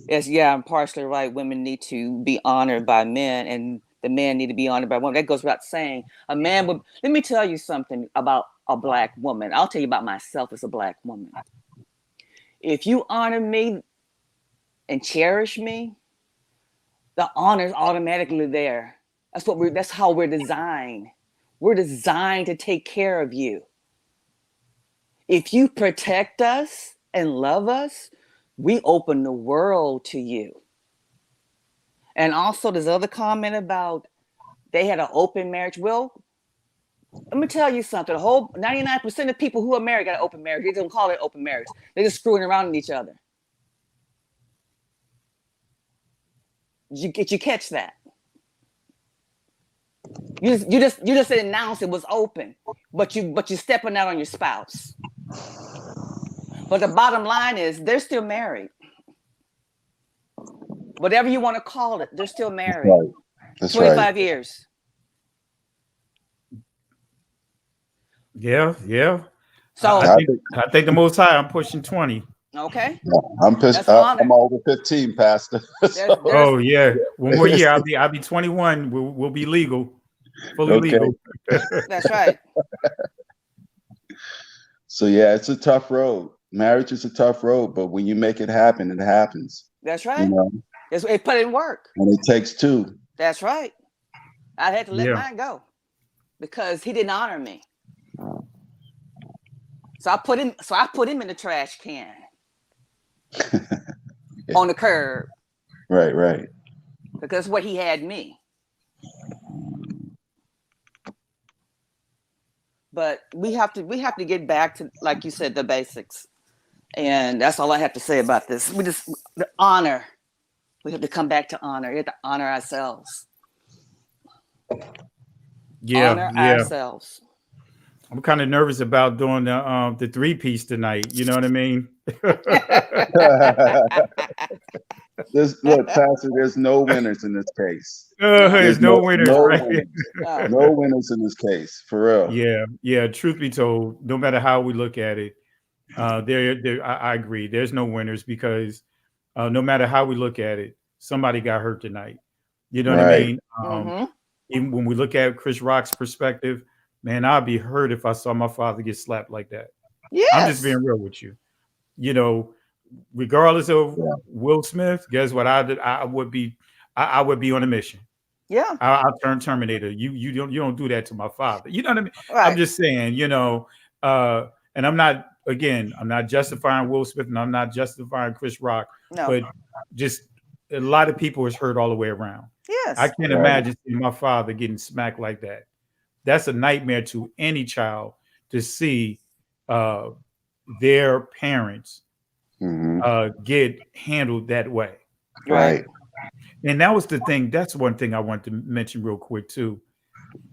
yes, yeah, I'm partially right. Women need to be honored by men, and the men need to be honored by women. That goes without saying. A man would. Let me tell you something about a Black woman. I'll tell you about myself as a Black woman. If you honor me and cherish me, the honor is automatically there. That's how we're designed. We're designed to take care of you. If you protect us and love us, we open the world to you. And also, there's other comment about they had an open marriage. Well, let me tell you something. The whole 99% of people who are married got an open marriage. They don't call it open marriage. They're just screwing around with each other. Did you catch that? You just announced it was open, but you're stepping out on your spouse. But the bottom line is they're still married. Whatever you want to call it, they're still married. Right. That's 25 years. Yeah. So I think the Most High, I'm pushing 20. okay. I'm pissed. I'm over 15, Pastor. Oh yeah. One more year, I'll be 21. We'll be legal, fully legal. That's right. So yeah, it's a tough road. Marriage is a tough road, but when you make it happen, it happens. That's right. You know? It put in work. And it takes two. That's right. I had to let mine go because he didn't honor me. So I put him in the trash can. On the curb. Right. Because that's what he had me. But we have to get back to, like you said, the basics. And that's all I have to say about this. The honor. We have to come back to honor. We have to honor ourselves. Honor ourselves. I'm kind of nervous about doing the 3-piece tonight. You know what I mean? Look, Pastor, there's no winners in this case. There's no winners. No winners in this case, for real. Yeah. Truth be told, no matter how we look at it, I agree. There's no winners because no matter how we look at it, somebody got hurt tonight. You know what I mean? Even when we look at Chris Rock's perspective, man, I'd be hurt if I saw my father get slapped like that. Yes. I'm just being real with you. You know, regardless of Will Smith, guess what I did? I would be on a mission. Yeah. I'll turn Terminator. You don't do that to my father. You know what I mean? Right. I'm just saying, you know, and I'm not justifying Will Smith and I'm not justifying Chris Rock, but just a lot of people is hurt all the way around. Yes. I can't imagine seeing my father getting smacked like that. That's a nightmare to any child to see their parents get handled that way. Right. And that was the thing. That's one thing I want to mention real quick too.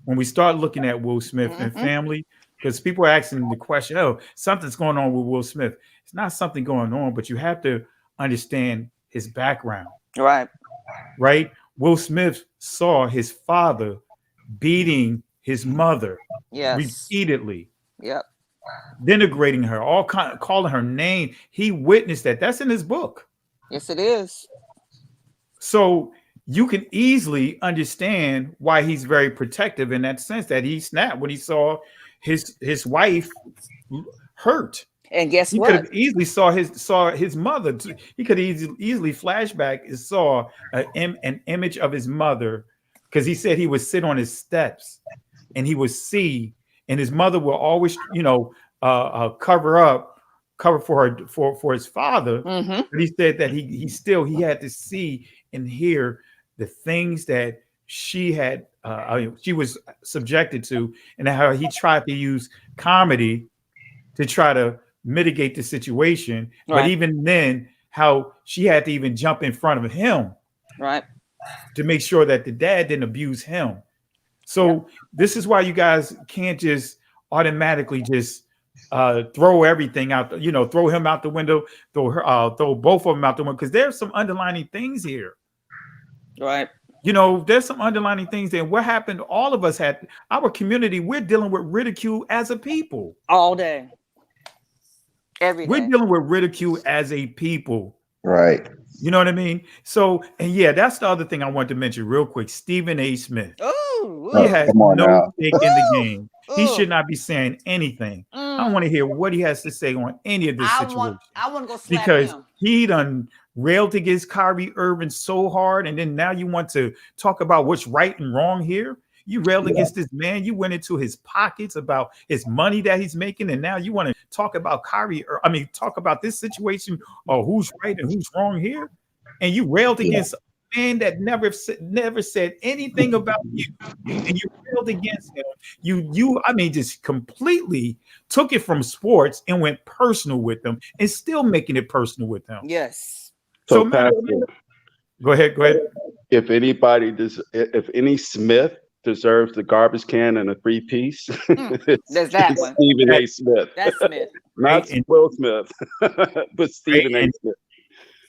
When we start looking at Will Smith and family, because people are asking the question, oh, something's going on with Will Smith. It's not something going on, but you have to understand his background. Right. Will Smith saw his father beating his mother repeatedly. Denigrating her, calling her name. He witnessed that. That's in his book. Yes, it is. So you can easily understand why he's very protective in that sense, that he snapped when he saw his wife hurt. And guess what? He could have easily saw his mother. He could easily flashback and saw an image of his mother, because he said he would sit on his steps and he would see, and his mother will always, cover for his father. But he said that he had to see and hear the things that she had she was subjected to, and how he tried to use comedy to try to mitigate the situation. Right. But even then, how she had to even jump in front of him, right, to make sure that the dad didn't abuse him. So this is why you guys can't just automatically just throw everything out, throw him out the window, throw both of them out the window, because there's some underlining things here. Right. There's some underlining things there. What happened? All of us had our community. We're dealing with ridicule as a people all day, every day. We're dealing with ridicule as a people. Right. You know what I mean? So, and yeah, that's the other thing I wanted to mention real quick. Stephen A. Smith. Ooh, he has no now. stake in the game. He should not be saying anything. I want to hear what he has to say on any of this situation. I want to go slap because him. he done railed against Kyrie Irving so hard, and then now you want to talk about what's right and wrong here. You railed against this man. You went into his pockets about his money that he's making, and now you want to talk about talk about this situation or who's right and who's wrong here. And you railed against a man that never said anything about you, and you railed against him. You just completely took it from sports and went personal with them, and still making it personal with them. Yes. So Pastor, go ahead. If any Smith deserves the garbage can and a 3-piece, there's that one. Stephen A. Smith. That's Smith. Not Will Smith, but Stephen A. Smith.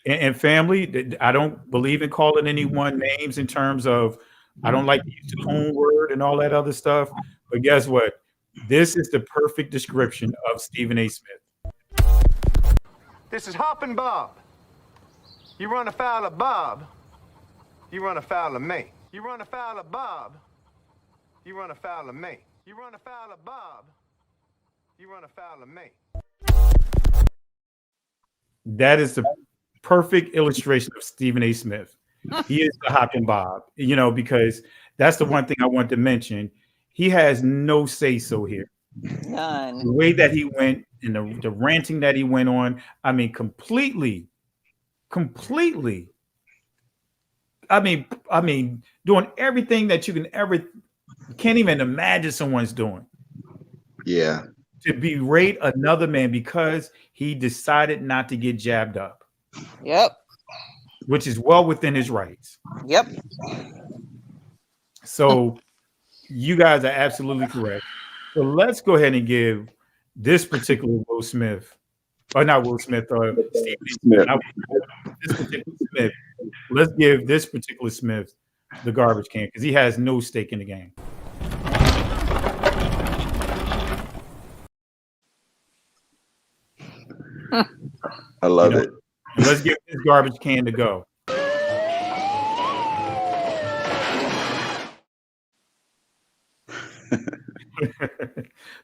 And family, I don't believe in calling anyone names in terms of, I don't like to use the home word and all that other stuff. But guess what? This is the perfect description of Stephen A. Smith. This is Hoppin' Bob. You run afoul of Bob, you run afoul of me. You run afoul of Bob, you run afoul of me. You run afoul of Bob, you run afoul of me. That is the perfect illustration of Stephen A. Smith. He is the Hoppin' Bob, because that's the one thing I want to mention. He has no say-so here. None. The way that he went and the ranting that he went on, completely. Doing everything that you can't even imagine someone's doing. Yeah. To berate another man because he decided not to get jabbed up. Yep. Which is well within his rights. Yep. So you guys are absolutely correct. So let's go ahead and give this particular Will Smith, or not Will Smith, or Steve Smith. This particular Smith. Let's give this particular Smith the garbage can because he has no stake in the game. I love it. Let's give this garbage can to go.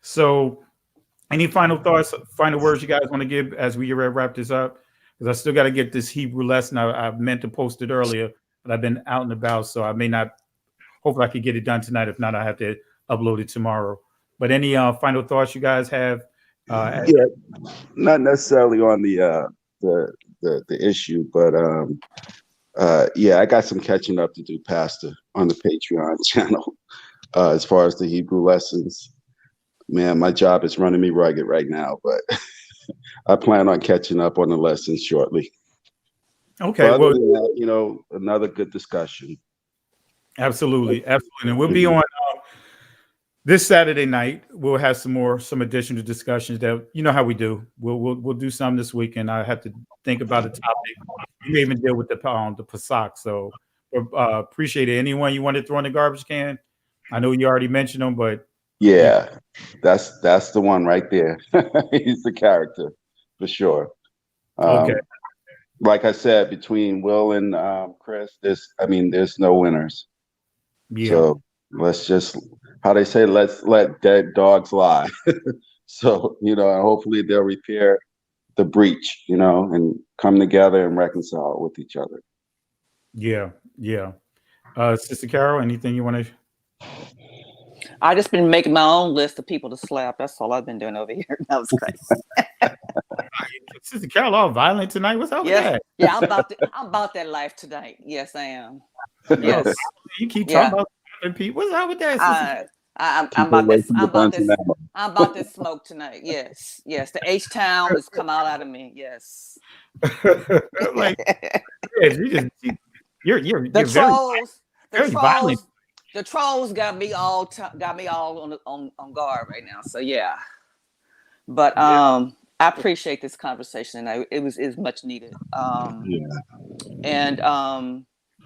So, any final thoughts, final words you guys want to give as we wrap this up? Because I still got to get this Hebrew lesson. I meant to post it earlier, but I've been out and about, so I may not. Hopefully, I could get it done tonight. If not, I have to upload it tomorrow. But any final thoughts you guys have? Not necessarily on the issue, but I got some catching up to do, Pastor, on the Patreon channel. As far as the Hebrew lessons, man, my job is running me rugged right now, but I plan on catching up on the lessons shortly. Okay, well, that, another good discussion. Absolutely, and we'll be on this Saturday night. We'll have some additional discussions that how we do. We'll do some this weekend. I have to think about a topic. We may even deal with the Pesach. So appreciate it. Anyone you want to throw in the garbage can? I know you already mentioned him, but yeah, that's the one right there. He's the character for sure. Okay. Like I said, between Will and Chris, there's no winners. Yeah. So let's just, how they say, let's let dead dogs lie. So, and hopefully they'll repair the breach, and come together and reconcile with each other. Yeah. Sister Carol, anything you want to? I just been making my own list of people to slap. That's all I've been doing over here. That was crazy. Sister Carol, all violent tonight. What's up with that? Yeah, I'm about that life tonight. Yes, I am. Yes. You keep talking about People, what's up with that? Sister? I'm Keep about away this. from the guns and ammo. I'm about this smoke tonight. Yes, yes. The H Town has come out of me. Yes. Like, yeah, you're The trolls. very violent. The trolls got me all on guard right now. So yeah. But I appreciate this conversation, and it was much needed. And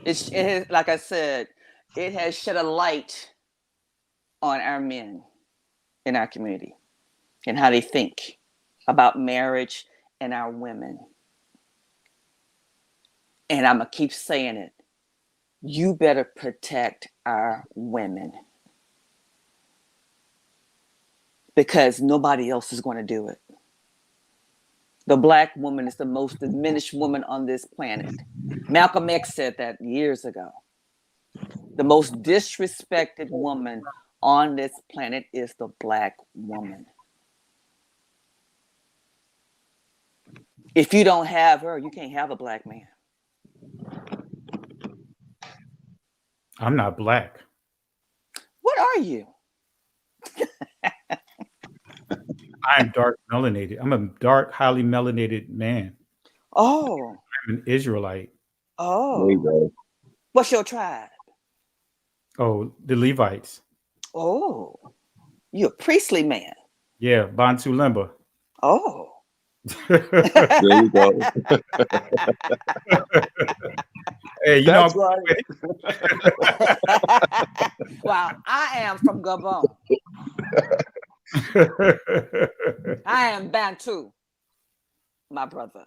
it has, like I said, it has shed a light on our men in our community and how they think about marriage and our women. And I'm gonna keep saying it. You better protect our women, because nobody else is going to do it. The Black woman is the most diminished woman on this planet. Malcolm X said that years ago. The most disrespected woman on this planet is the Black woman. If you don't have her, you can't have a Black man. I'm not Black. What are you? I'm dark melanated. I'm a dark, highly melanated man. Oh. I'm an Israelite. Oh. There you go. What's your tribe? Oh, the Levites. Oh. You're a priestly man. Yeah, Bantu Limba. Oh. There you go. Hey, That's right. Wow, I am from Gabon. I am Bantu, my brother.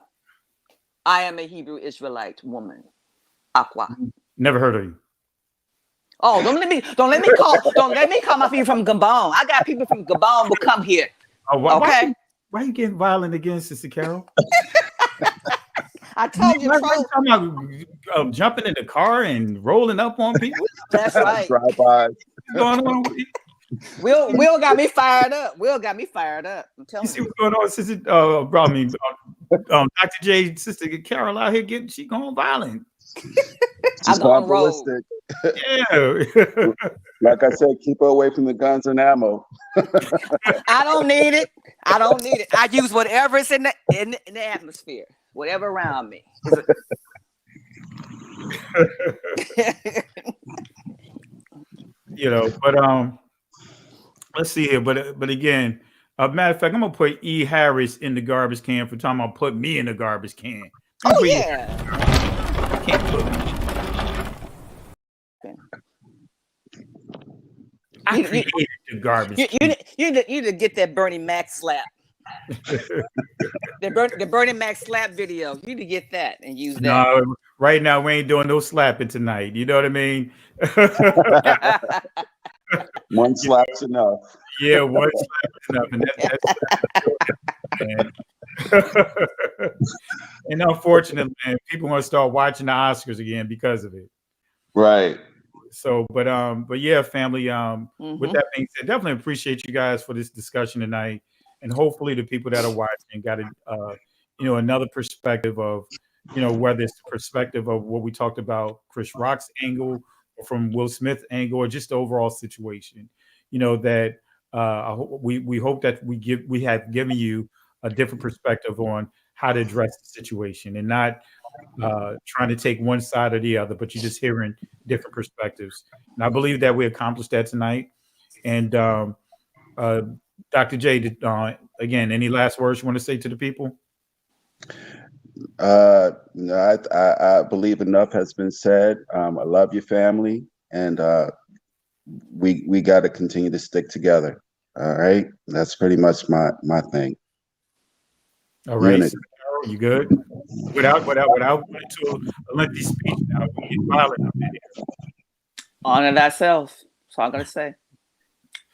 I am a Hebrew Israelite woman. Aqua. Never heard of you. Oh, don't let me come up here from Gabon. I got people from Gabon will come here. Oh, okay. Why are you getting violent against Sister Carol? I told you, talking about jumping in the car and rolling up on people. That's right. Drive-by. What's going on with you? Will got me fired up. Will got me fired up. I'm telling you. See what's going on, Sister? Dr. J, Sister Carol out here she going violent. She's going ballistic. Yeah. Like I said, keep her away from the guns and ammo. I don't need it. I use whatever is in the atmosphere, whatever around me. But let's see here. But again, matter of fact, I'm gonna put E. Harris in the garbage can for talking about put me in the garbage can. Oh yeah. Can't put me. I created the garbage. You need to get that Bernie Mac slap. the Bernie Mac slap video. You need to get that and use that. No, right now we ain't doing no slapping tonight. You know what I mean? One slap's enough. Yeah, one slap is enough. And unfortunately, man, people want to start watching the Oscars again because of it. Right. So, but yeah, family. With that being said, definitely appreciate you guys for this discussion tonight, and hopefully the people that are watching got another perspective of, whether it's the perspective of what we talked about, Chris Rock's angle, or from Will Smith's angle, or just the overall situation. That we hope that we have given you a different perspective on how to address the situation, and not trying to take one side or the other, but you're just hearing different perspectives. And I believe that we accomplished that tonight. And Dr. J, again, any last words you want to say to the people? No, I believe enough has been said. I love your family, and we got to continue to stick together. All right, that's pretty much my thing. All right. Unity. You good? Without going into a lengthy speech now, we get violent up in here. Honor thyself. That's all I'm gonna say.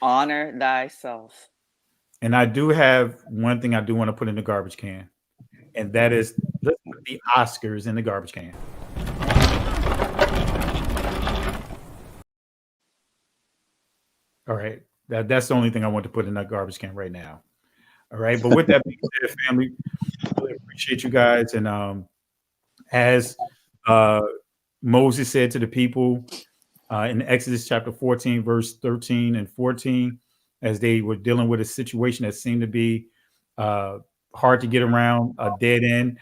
Honor thyself. And I do have one thing I do want to put in the garbage can, and that is let's put the Oscars in the garbage can. All right, that's the only thing I want to put in that garbage can right now. All right, but with that being said, family, really appreciate you guys. And as Moses said to the people, in Exodus chapter 14, verse 13 and 14, as they were dealing with a situation that seemed to be hard to get around, a dead end,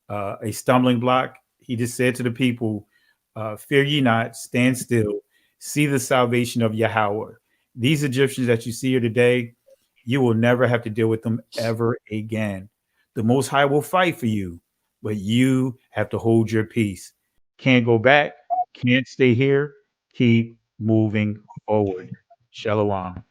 a stumbling block. He just said to the people, fear ye not, stand still, see the salvation of Yahweh. These Egyptians that you see here today, you will never have to deal with them ever again. The Most High will fight for you, but you have to hold your peace. Can't go back, can't stay here. Keep moving forward. Shalom.